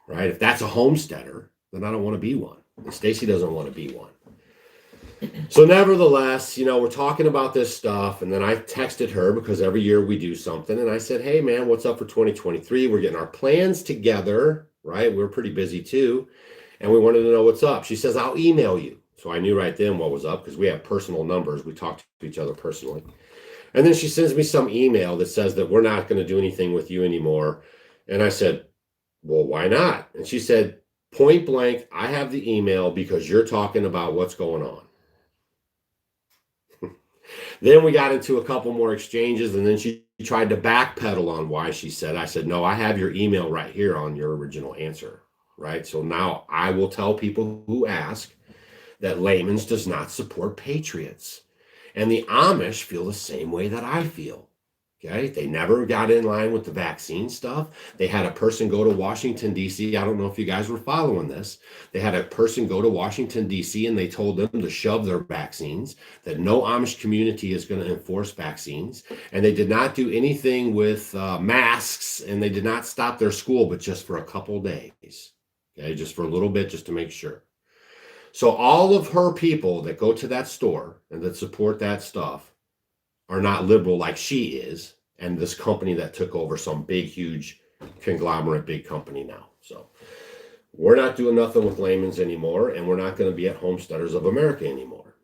right? If that's a homesteader, then I don't want to be one. And Stacy doesn't want to be one. So nevertheless, we're talking about this stuff. And then I texted her because every year we do something. And I said, hey, man, what's up for 2023? We're getting our plans together, right? We're pretty busy too. And we wanted to know what's up. She says, I'll email you. So I knew right then what was up because we have personal numbers. We talk to each other personally. And then she sends me some email that says that we're not going to do anything with you anymore. And I said, well, why not? And she said, point blank, I have the email because you're talking about what's going on. Then we got into a couple more exchanges, and then she tried to backpedal on why she said, I said, no, I have your email right here on your original answer, right? So now I will tell people who ask that Layman's does not support patriots. And the Amish feel the same way that I feel. Okay, they never got in line with the vaccine stuff. They had a person go to Washington, D.C. I don't know if you guys were following this. They had a person go to Washington, D.C. and they told them to shove their vaccines, that no Amish community is going to enforce vaccines. And they did not do anything with masks, and they did not stop their school, but just for a couple days. Okay, just for a little bit, just to make sure. So all of her people that go to that store and that support that stuff are not liberal like she is, and this company that took over some big, huge conglomerate, big company now. So we're not doing nothing with Layman's anymore, and we're not going to be at Homesteaders of America anymore.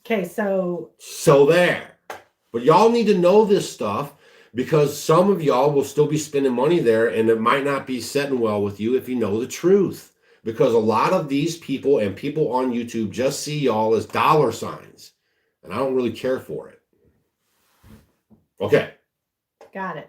Okay, so there. But y'all need to know this stuff because some of y'all will still be spending money there, and it might not be setting well with you if you know the truth. Because a lot of these people and people on YouTube just see y'all as dollar signs, and I don't really care for it. Okay. Got it.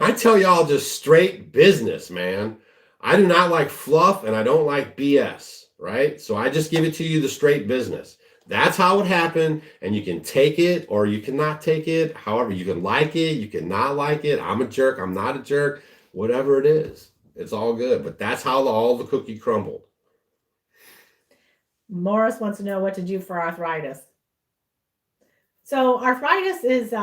I tell y'all just straight business, man. I do not like fluff and I don't like BS, right? So I just give it to you the straight business. That's how it happened, and you can take it or you cannot take it. However, you can like it, you can not like it. I'm a jerk, I'm not a jerk, whatever it is. It's all good, but that's how all the cookie crumbled. Morris wants to know what to do for arthritis. So arthritis is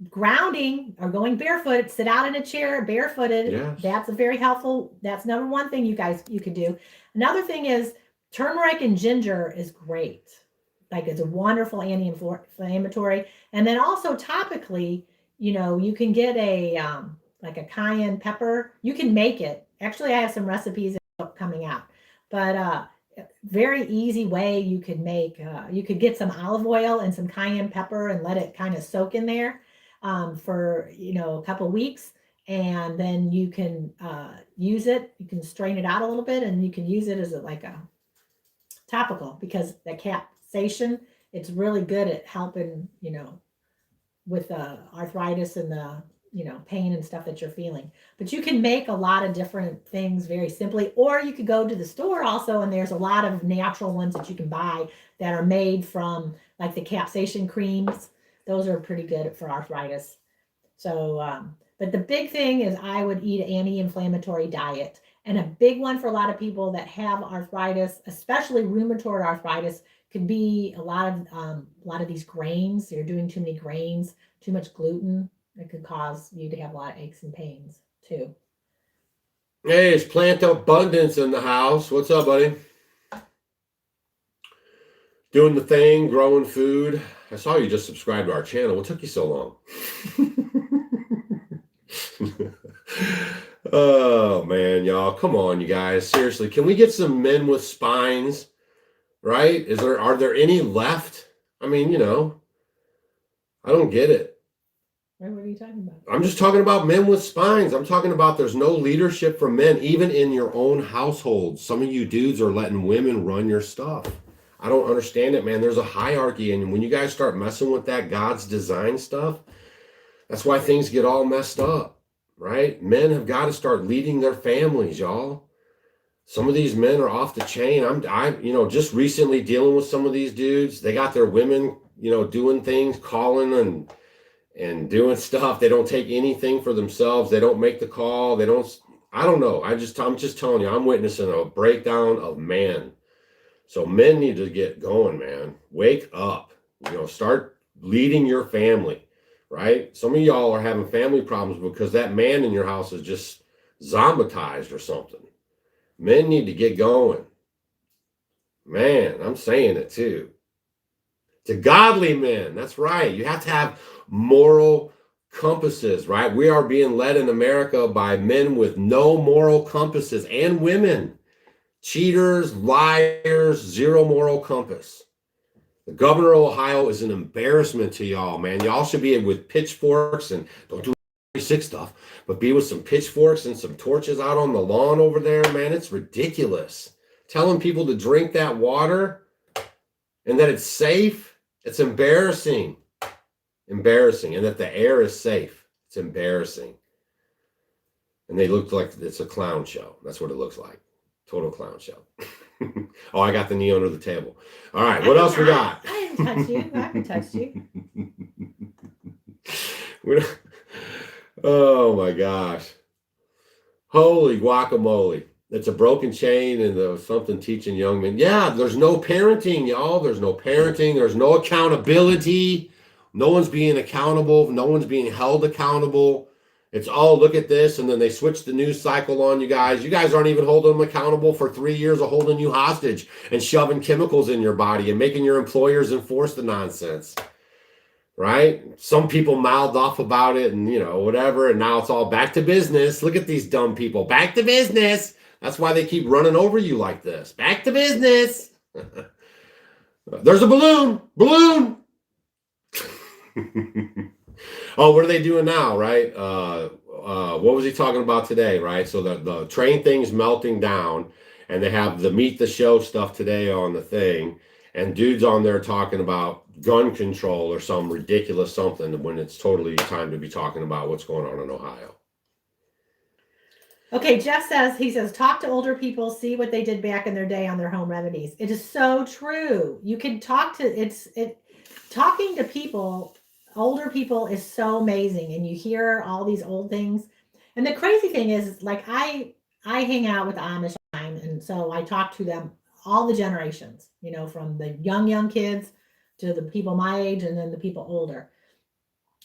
grounding or going barefoot. Sit out in a chair barefooted. Yes. That's a very helpful. That's number one thing you can do. Another thing is turmeric and ginger is great. Like it's a wonderful anti-inflammatory. And then also topically, you can get a like a cayenne pepper. You can make it. Actually, I have some recipes coming out, but very easy way you could make, you could get some olive oil and some cayenne pepper and let it kind of soak in there for, a couple weeks. And then you can use it. You can strain it out a little bit and you can use it as like a topical because the capsaicin, it's really good at helping, with the arthritis and the, pain and stuff that you're feeling. But you can make a lot of different things very simply, or you could go to the store also, and there's a lot of natural ones that you can buy that are made from like the capsaicin creams. Those are pretty good for arthritis. So, but the big thing is I would eat an anti-inflammatory diet. And a big one for a lot of people that have arthritis, especially rheumatoid arthritis, could be a lot of these grains. You're doing too many grains, too much gluten. It could cause you to have a lot of aches and pains too. Hey, it's Plant Abundance in the house. What's up, buddy? Doing the thing, growing food. I saw you just subscribed to our channel. What took you so long? Oh, man, y'all. Come on, you guys. Seriously, can we get some men with spines? Right? Are there any left? I mean, I don't get it. What are you talking about? I'm just talking about men with spines. I'm talking about there's no leadership from men, even in your own household. Some of you dudes are letting women run your stuff. I don't understand it, man. There's a hierarchy. And when you guys start messing with that God's design stuff, that's why things get all messed up, right? Men have got to start leading their families, y'all. Some of these men are off the chain. I'm just recently dealing with some of these dudes. They got their women, doing things, calling and doing stuff. They don't take anything for themselves. They don't make the call. I don't know. I'm just telling you, I'm witnessing a breakdown of man. So men need to get going, man. Wake up, start leading your family, right? Some of y'all are having family problems because that man in your house is just zombietized or something. Men need to get going. Man, I'm saying it too. To godly men, that's right. You have to have moral compasses, right? We are being led in America by men with no moral compasses and women. Cheaters, liars, zero moral compass. The governor of Ohio is an embarrassment to y'all, man. Y'all should be with pitchforks and don't do sick stuff, but be with some pitchforks and some torches out on the lawn over there, man. It's ridiculous. Telling people to drink that water and that it's safe, it's embarrassing. Embarrassing. And that the air is safe. It's embarrassing. And they look like it's a clown show. That's what it looks like. Total clown show. Oh, I got the knee under the table. All right, what else we got? I didn't touch you. I haven't touched you. Oh my gosh. Holy guacamole. It's a broken chain and something teaching young men. Yeah, there's no parenting, y'all. There's no parenting. There's no accountability. No one's being accountable. No one's being held accountable. It's all look at this, and then they switch the news cycle on you guys. You guys aren't even holding them accountable for 3 years of holding you hostage and shoving chemicals in your body and making your employers enforce the nonsense. Right? Some people mouthed off about it and, whatever, and now it's all back to business. Look at these dumb people. Back to business. That's why they keep running over you like this. Back to business. There's a balloon. Balloon. Oh, what are they doing now, right? What was he talking about today, right? So the train thing's melting down, and they have the meet the show stuff today on the thing, and dudes on there talking about gun control or some ridiculous something when it's totally time to be talking about what's going on in Ohio. Okay, Jeff says, talk to older people, see what they did back in their day on their home remedies. It is so true. You can talk to, talking to people, older people is so amazing, and you hear all these old things. And the crazy thing is, like, I hang out with the Amish, and so I talk to them, all the generations, from the young kids to the people my age, and then the people older.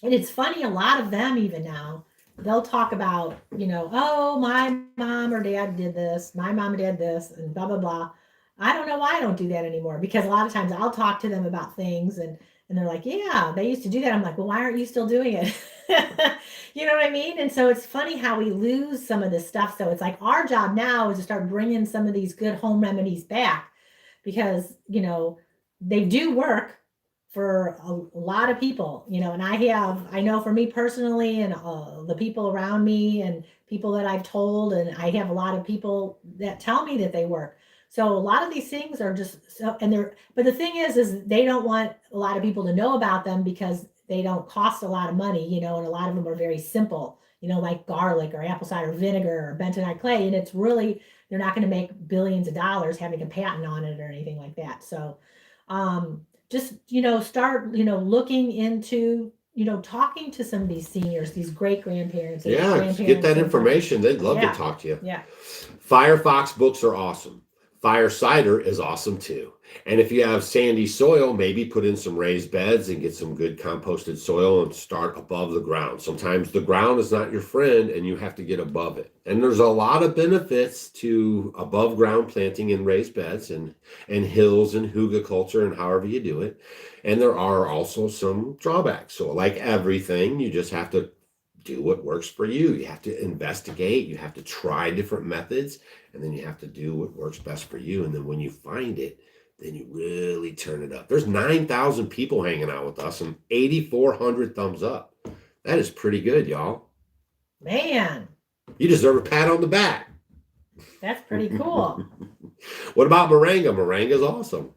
And it's funny, a lot of them even now, they'll talk about, oh, my mom or dad did this, my mom and dad this, and blah, blah, blah. I don't know why I don't do that anymore, because a lot of times I'll talk to them about things and they're like, yeah, they used to do that. I'm like, well, why aren't you still doing it? You know what I mean? And so it's funny how we lose some of this stuff. So it's like our job now is to start bringing some of these good home remedies back, because, they do work for a lot of people, and I know for me personally, and the people around me and people that I've told, and I have a lot of people that tell me that they work. So a lot of these things are just so, but the thing is they don't want a lot of people to know about them because they don't cost a lot of money, and a lot of them are very simple, like garlic or apple cider vinegar or bentonite clay. And it's really, they're not going to make billions of dollars having a patent on it or anything like that. So, just, start, looking into, talking to some of these seniors, these great grandparents. Yeah, get that information. They'd love to talk to you. Yeah. Firefox books are awesome. Fire cider is awesome too. And if you have sandy soil, maybe put in some raised beds and get some good composted soil and start above the ground. Sometimes the ground is not your friend and you have to get above it. And there's a lot of benefits to above ground planting in raised beds and hills and hugelkultur and however you do it. And there are also some drawbacks. So like everything, you just have to do what works for you. You have to investigate, you have to try different methods, and then you have to do what works best for you. And then when you find it, then you really turn it up. There's 9,000 people hanging out with us and 8,400 thumbs up. That is pretty good, y'all. Man, You deserve a pat on the back. that's pretty cool. What about moringa? Moringa is awesome.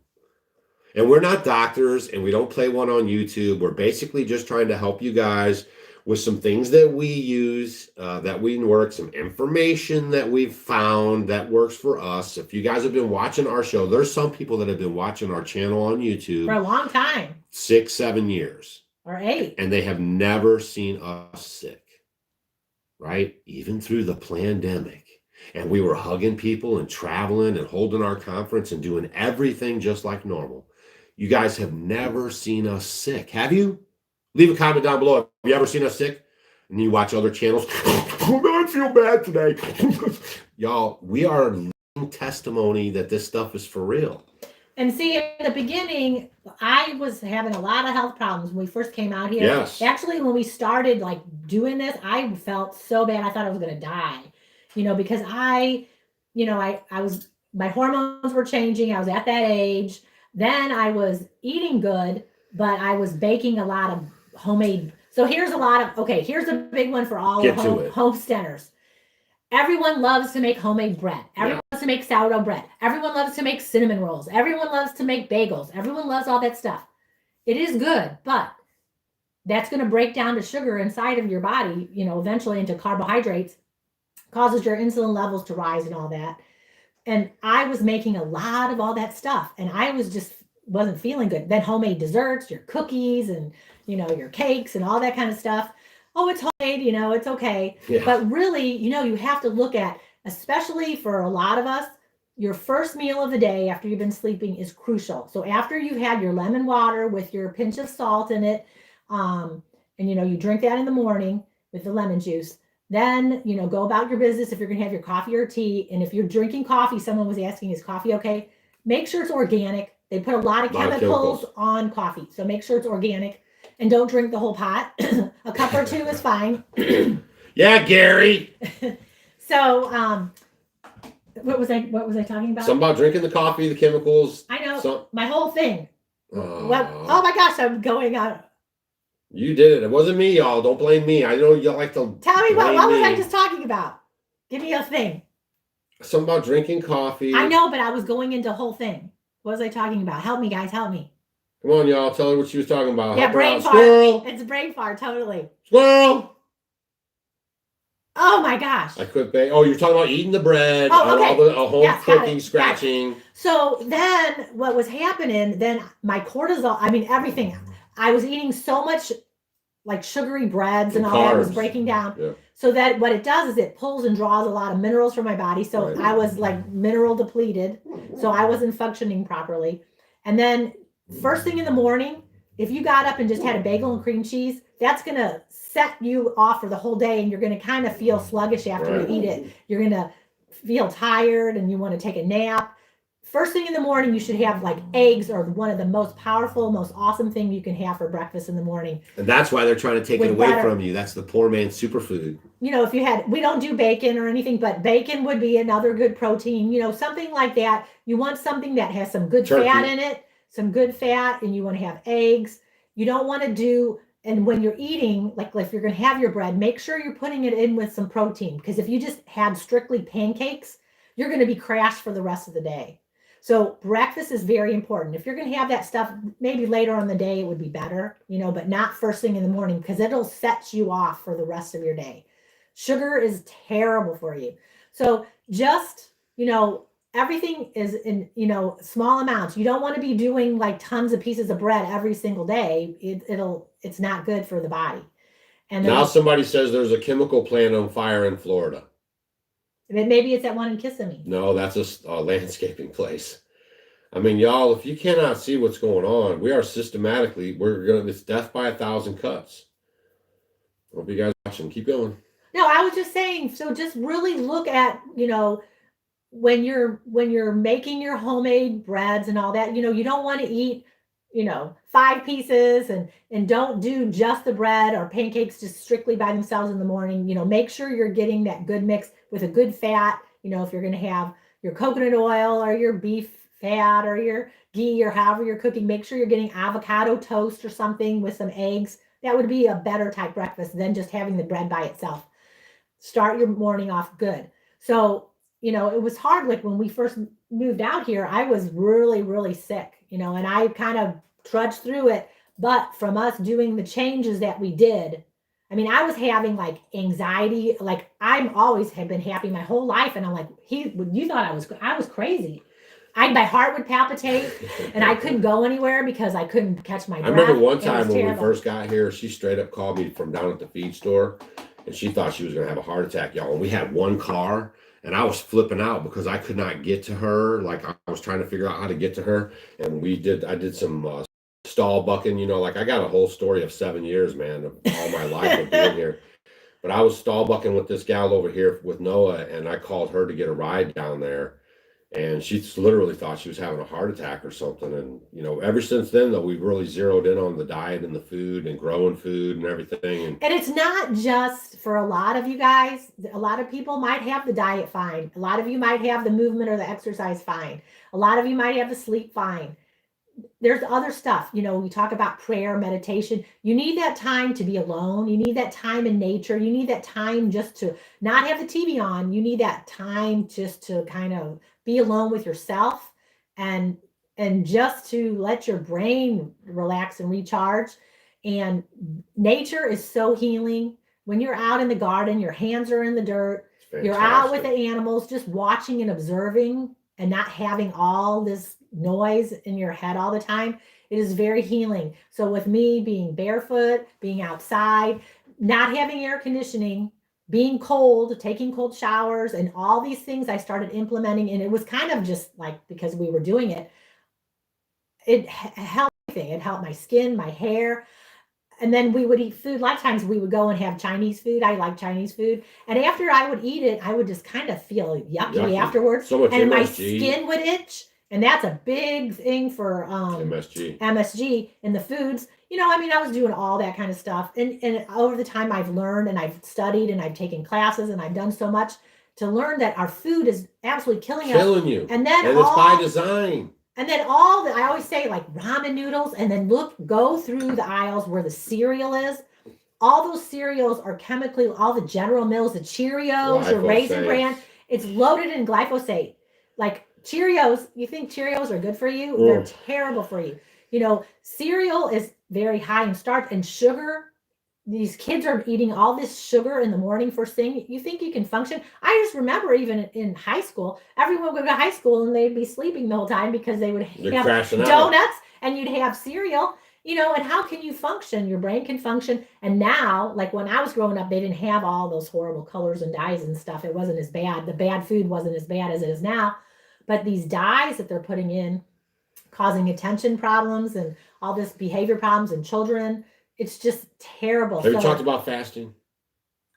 And we're not doctors and we don't play one on YouTube. We're basically just trying to help you guys with some things that we use, that we work, some information that we've found that works for us. If you guys have been watching our show, there's some people that have been watching our channel on YouTube For a long time. 6, 7 years. Or 8. And they have never seen us sick, right? Even through the pandemic. And we were hugging people and traveling and holding our conference and doing everything just like normal. You guys have never seen us sick, have you? Leave a comment down below. Have you ever seen us sick? And you watch other channels. I feel bad today. Y'all, we are living testimony that this stuff is for real. And see, in the beginning, I was having a lot of health problems when we first came out here. Yes. Actually, when we started like doing this, I felt so bad. I thought I was going to die, because I was, my hormones were changing. I was at that age. Then I was eating good, but I was baking a lot of homemade. So here's a big one for all the homesteaders. Everyone loves to make homemade bread. Everyone loves to make sourdough bread. Everyone loves to make cinnamon rolls. Everyone loves to make bagels. Everyone loves all that stuff. It is good, but that's going to break down to sugar inside of your body, eventually into carbohydrates, causes your insulin levels to rise and all that. And I was making a lot of all that stuff and I wasn't feeling good. Then homemade desserts, your cookies and, your cakes and all that kind of stuff. Oh, it's homemade, it's okay. Yeah. But really, you have to look at, especially for a lot of us, your first meal of the day after you've been sleeping is crucial. So after you've had your lemon water with your pinch of salt in it, and you drink that in the morning with the lemon juice, then, go about your business if you're going to have your coffee or tea. And if you're drinking coffee, someone was asking, is coffee okay? Make sure it's organic. They put a lot of chemicals on coffee. So make sure it's organic. And don't drink the whole pot. A cup or 2 is fine. Yeah, Gary. So, what was I talking about? Something about drinking the coffee, the chemicals. I know. My whole thing. Well, oh my gosh, I'm going on. You did it. It wasn't me, y'all. Don't blame me. I know you like to. Tell me what was I just talking about? Give me a thing. Something about drinking coffee. I know, but I was going into the whole thing. What was I talking about? Help me, guys. Help me. Come on, y'all. Tell her what she was talking about. Yeah, brain fart. Squirrel. It's a brain fart, totally. Squirrel. Oh my gosh. I quit baking. Oh, you're talking about eating the bread. Oh, okay. All the home cooking, scratching. So then what was happening, then my cortisol, everything. I was eating so much like sugary breads and all that was breaking down. Yeah. So that what it does is it pulls and draws a lot of minerals from my body. So I was like mineral depleted. So I wasn't functioning properly. And then first thing in the morning, if you got up and just had a bagel and cream cheese, that's going to set you off for the whole day. And you're going to kind of feel sluggish after you eat it. You're going to feel tired and you want to take a nap. First thing in the morning, you should have like eggs are one of the most powerful, most awesome thing you can have for breakfast in the morning. And that's why they're trying to take it away from you. That's the poor man's superfood. If we don't do bacon or anything, but bacon would be another good protein, something like that. You want something that has some good fat in it, some good fat, and you want to have eggs. You don't want to do, and when you're eating, like if you're going to have your bread, make sure you're putting it in with some protein. Because if you just had strictly pancakes, you're going to be crashed for the rest of the day. So breakfast is very important. If you're going to have that stuff, maybe later on the day, it would be better, but not first thing in the morning because it'll set you off for the rest of your day. Sugar is terrible for you. So just, everything is in, small amounts. You don't want to be doing like tons of pieces of bread every single day. It's not good for the body. And now somebody says there's a chemical plant on fire in Florida. Maybe it's that one in Kissimmee. No, that's a landscaping place. Y'all, if you cannot see what's going on, we are it's death by 1,000 cuts. Hope you guys watching. Keep going. No, I was just saying, so just really look at, when you're making your homemade breads and all that, you don't want to eat, 5 pieces and don't do just the bread or pancakes just strictly by themselves in the morning. Make sure you're getting that good mix with a good fat. If you're going to have your coconut oil or your beef fat or your ghee or however you're cooking, make sure you're getting avocado toast or something with some eggs. That would be a better type breakfast than just having the bread by itself. Start your morning off good. So, it was hard. Like when we first moved out here, I was really, really sick, and I kind of trudged through it. But from us doing the changes that we did, I mean, I was having like anxiety. Like I'm always have been happy my whole life. And I'm like, you thought I was crazy. My heart would palpitate and I couldn't go anywhere because I couldn't catch my breath. I remember one time when we first got here, she straight up called me from down at the feed store and she thought she was going to have a heart attack, y'all. And we had one car and I was flipping out because I could not get to her. Like I was trying to figure out how to get to her. And I did some stall bucking, like I got a whole story of 7 years, man, of all my life of being here. But I was stall bucking with this gal over here with Noah and I called her to get a ride down there. And she literally thought she was having a heart attack or something. And, ever since then, though, we've really zeroed in on the diet and the food and growing food and everything. And it's not just for a lot of you guys. A lot of people might have the diet fine. A lot of you might have the movement or the exercise fine. A lot of you might have the sleep fine. There's other stuff, we talk about prayer, meditation. You need that time to be alone. You need that time in nature. You need that time just to not have the TV on. You need that time just to kind of be alone with yourself and just to let your brain relax and recharge. And nature is so healing. When you're out in the garden, your hands are in the dirt. You're out with the animals, just watching and observing and not having all this noise in your head all the time. It is very healing. So with me being barefoot, being outside, not having air conditioning, being cold, taking cold showers, and all these things I started implementing. And it was kind of just like, because we were doing it, it helped everything. It helped my skin, my hair. And then we would eat food. A lot of times we would go and have Chinese food. I like Chinese food. And after I would eat it, I would just kind of feel yucky afterwards. So much and MSG. My skin would itch. And that's a big thing for MSG in the foods. I was doing all that kind of stuff. And over the time I've learned and I've studied and I've taken classes and I've done so much to learn that our food is absolutely killing you. And it's by design. And then I always say like ramen noodles, and then go through the aisles where the cereal is. All those cereals are chemically, all the General Mills, the Cheerios, the Raisin Bran, it's loaded in glyphosate. Like Cheerios, you think Cheerios are good for you? They're terrible for you. Cereal is very high in starch and sugar. These kids are eating all this sugar in the morning first thing. You think you can function? I just remember even in high school, everyone would go to high school and they'd be sleeping the whole time because they would have donuts and you'd have cereal, and how can you function? Your brain can function. And now, like when I was growing up, they didn't have all those horrible colors and dyes and stuff. It wasn't as bad. The bad food wasn't as bad as it is now. But these dyes that they're putting in, causing attention problems and all this behavior problems in children, it's just terrible. Have you talked about fasting?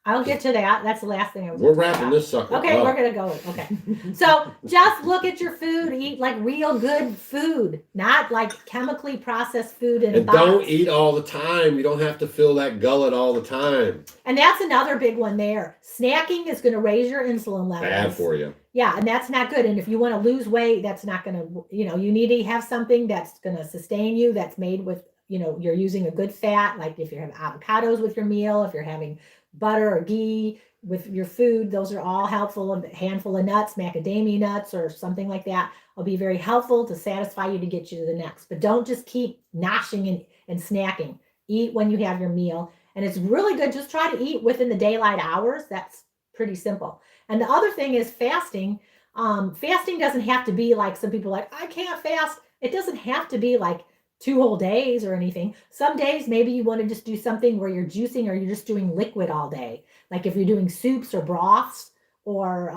I'll get to that. That's the last thing I was. We're wrapping this sucker Okay, up. we're gonna go. Okay, so just look at your food. Eat like real good food, not like chemically processed food. And don't eat all the time. You don't have to fill that gullet all the time. And that's another big one there. Snacking is going to raise your insulin levels. Bad for you. Yeah, and that's not good. And if you want to lose weight, that's not going to. You need to have something that's going to sustain you. That's made with. You're using a good fat. Like if you're having avocados with your meal, if you're having butter or ghee with your food, those are all helpful. A handful of nuts, macadamia nuts or something like that will be very helpful to satisfy you to get you to the next. But don't just keep noshing and snacking. Eat when you have your meal. And it's really good. Just try to eat within the daylight hours. That's pretty simple. And the other thing is fasting. Fasting doesn't have to be like some people like, I can't fast. It doesn't have to be like 2 whole days or anything. Some days, maybe you want to just do something where you're juicing or you're just doing liquid all day. Like if you're doing soups or broths or,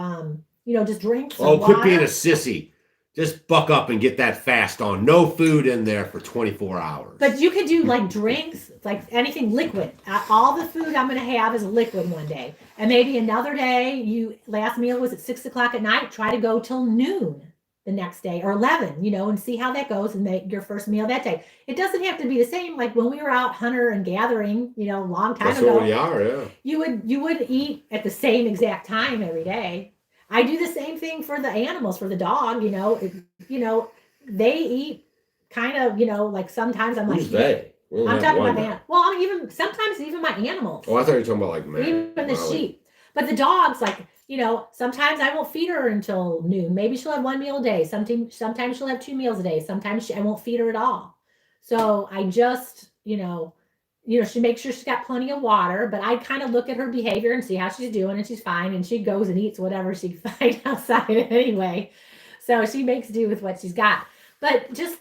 just drinks. Oh, quit being a sissy. Just buck up and get that fast on. No food in there for 24 hours. But you could do like drinks, like anything liquid. All the food I'm going to have is liquid one day. And maybe another day, last meal was at 6 o'clock at night. Try to go till noon the next day or 11, and see how that goes and make your first meal that day. It doesn't have to be the same. Like when we were out hunter and gathering, long time ago. That's what we are, yeah. You would eat at the same exact time every day. I do the same thing for the animals, for the dog, they eat kind of, like sometimes I'm like, Who's they? We only I'm have talking one about now. well, even sometimes even my animals. Oh, I thought you were talking about like Even the Molly. sheep. But the dogs, like, sometimes I won't feed her until noon. Maybe she'll have one meal a day. Sometimes she'll have 2 meals a day. Sometimes I won't feed her at all. So I just, she makes sure she's got plenty of water, but I kind of look at her behavior and see how she's doing, and she's fine. And she goes and eats whatever she can find outside anyway. So she makes do with what she's got. But just,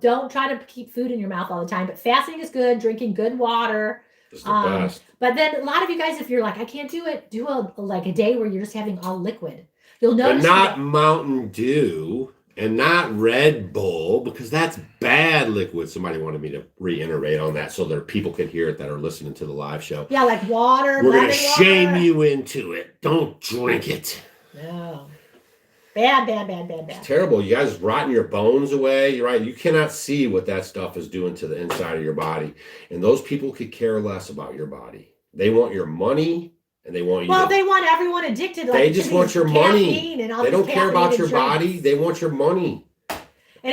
don't try to keep food in your mouth all the time. But fasting is good, drinking good water. It's the best. But then a lot of you guys, if you're like, I can't do it, do a day where you're just having all liquid. You'll notice. And not Mountain Dew and not Red Bull, because that's bad liquid. Somebody wanted me to reiterate on that so that people could hear it that are listening to the live show. Yeah, like water. We're going to shame you into it. Don't drink it. No. Bad. It's terrible. You guys rotting your bones away. You're right. You cannot see what that stuff is doing to the inside of your body. And those people could care less about your body. They want your money, and they want you. Well, they want everyone addicted. They just want your money. They don't care about your body. They want your money. And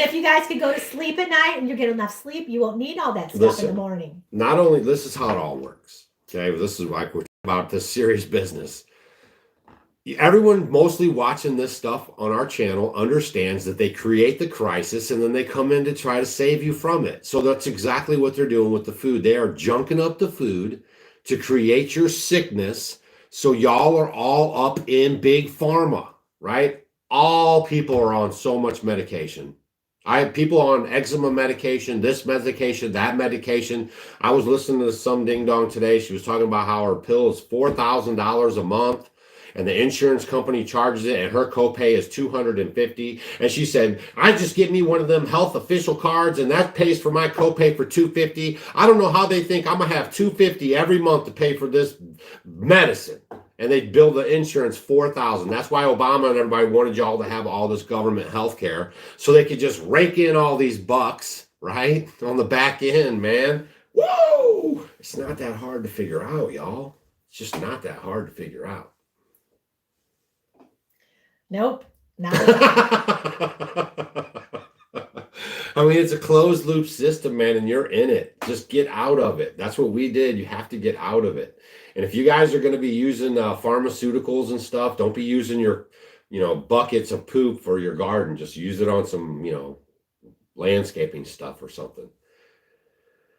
if you guys could go to sleep at night and you get enough sleep, you won't need all that stuff in the morning. Not only, this is how it all works. Okay, this is like we're talking about this serious business. Everyone mostly watching this stuff on our channel understands that they create the crisis and then they come in to try to save you from it. So that's exactly what they're doing with the food. They are junking up the food to create your sickness. So y'all are all up in big pharma, right? All people are on so much medication. I have people on eczema medication, this medication, that medication. I was listening to some ding dong today. She was talking about how her pill is $4,000 a month. And the insurance company charges it, and her copay is $250. And she said, I just get me one of them health official cards, and that pays for my copay for $250. I don't know how they think I'm gonna have $250 every month to pay for this medicine. And they bill the insurance $4,000. That's why Obama and everybody wanted y'all to have all this government health care, so they could just rake in all these bucks, right? On the back end, man. Whoa! It's not that hard to figure out, y'all. It's just not that hard to figure out. Nope. Not I mean, it's a closed loop system, man, and you're in it. Just get out of it. That's what we did. You have to get out of it. And if you guys are going to be using pharmaceuticals and stuff, don't be using your, buckets of poop for your garden. Just use it on some, landscaping stuff or something.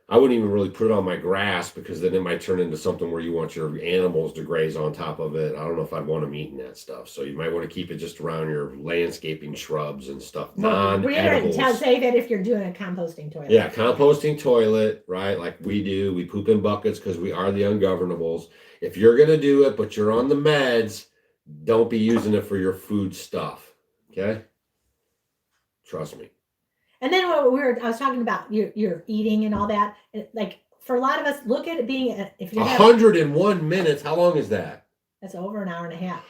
I wouldn't even really put it on my grass, because then it might turn into something where you want your animals to graze on top of it. I don't know if I'd want them eating that stuff. So you might want to keep it just around your landscaping shrubs and stuff. Non-edibles. Say that if you're doing a composting toilet. Yeah, composting toilet, right? Like we do. We poop in buckets because we are the ungovernables. If you're going to do it, but you're on the meds, don't be using it for your food stuff. Okay? Trust me. And then I was talking about your eating and all that. Like for a lot of us, look at it being if you're 101 minutes. How long is that? That's over an hour and a half.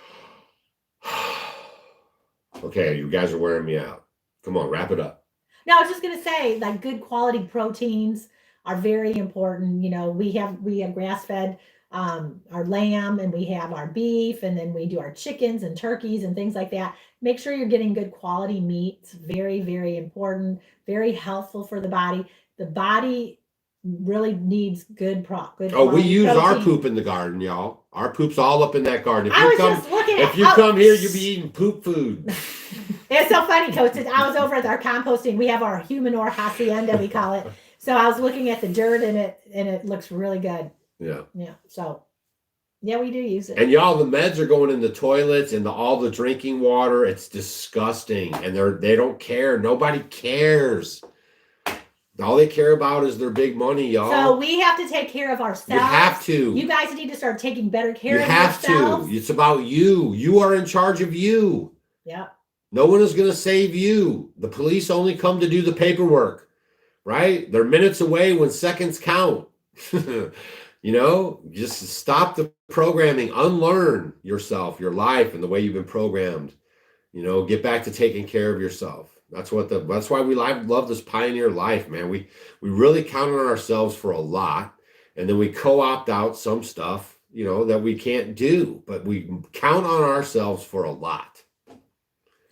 Okay, you guys are wearing me out. Come on, wrap it up. No, I was just gonna say, like, good quality proteins are very important. We have grass fed our lamb, and we have our beef, and then we do our chickens and turkeys and things like that. Make sure you're getting good quality meat. It's very, very important, very healthful for the body. The body really needs good we use protein. our poop in the garden, y'all. Our poop's all up in that garden. If you come here, you'll be eating poop food. It's so funny, Coach. I was over at our composting. We have our humanure hacienda, we call it. So I was looking at the dirt in it, and it looks really good. Yeah. Yeah. So, yeah, we do use it. And y'all, the meds are going in the toilets and all the drinking water. It's disgusting. And they don't care. Nobody cares. All they care about is their big money, y'all. So we have to take care of ourselves. You have to. You guys need to start taking better care of yourselves. You have to. It's about you. You are in charge of you. Yeah. No one is going to save you. The police only come to do the paperwork, right? They're minutes away when seconds count. Just stop the programming, unlearn yourself, your life, and the way you've been programmed. Get back to taking care of yourself. That's why we love this pioneer life, man. We really count on ourselves for a lot, and then we co-opt out some stuff, that we can't do, but we count on ourselves for a lot.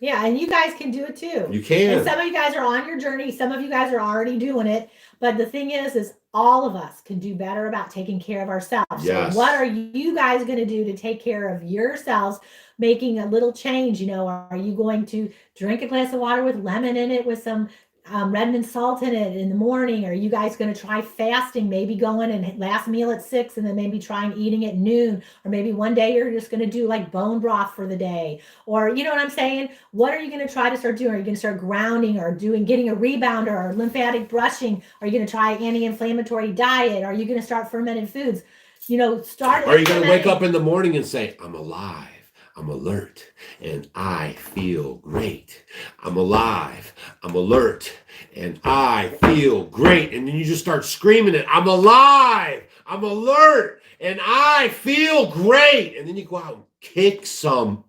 Yeah, and you guys can do it too. You can. And some of you guys are on your journey. Some of you guys are already doing it. But the thing is all of us can do better about taking care of ourselves. Yes. So what are you guys going to do to take care of yourselves, making a little change? You know, are you going to drink a glass of water with lemon in it with some Redmond salt in it in the morning? Are you guys going to try fasting, maybe going and last meal at 6 and then maybe trying eating at noon? Or maybe one day you're just going to do like bone broth for the day. Or, you know what I'm saying? What are you going to try to start doing? Are you going to start grounding or getting a rebounder or lymphatic brushing? Are you going to try anti-inflammatory diet? Are you going to start fermented foods? You know, start. Are you going to wake up in the morning and say, I'm alive, I'm alert, and I feel great. I'm alive, I'm alert, and I feel great. And then you just start screaming it, I'm alive, I'm alert, and I feel great. And then you go out and kick some.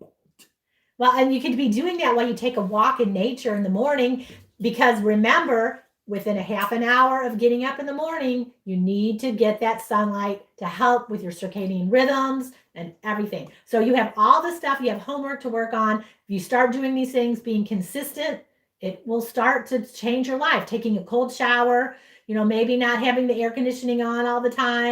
Well, and you could be doing that while you take a walk in nature in the morning, because remember, within a half an hour of getting up in the morning, you need to get that sunlight to help with your circadian rhythms and everything. So you have all this stuff, you have homework to work on. If you start doing these things, being consistent, it will start to change your life. Taking a cold shower, you know, maybe not having the air conditioning on all the time.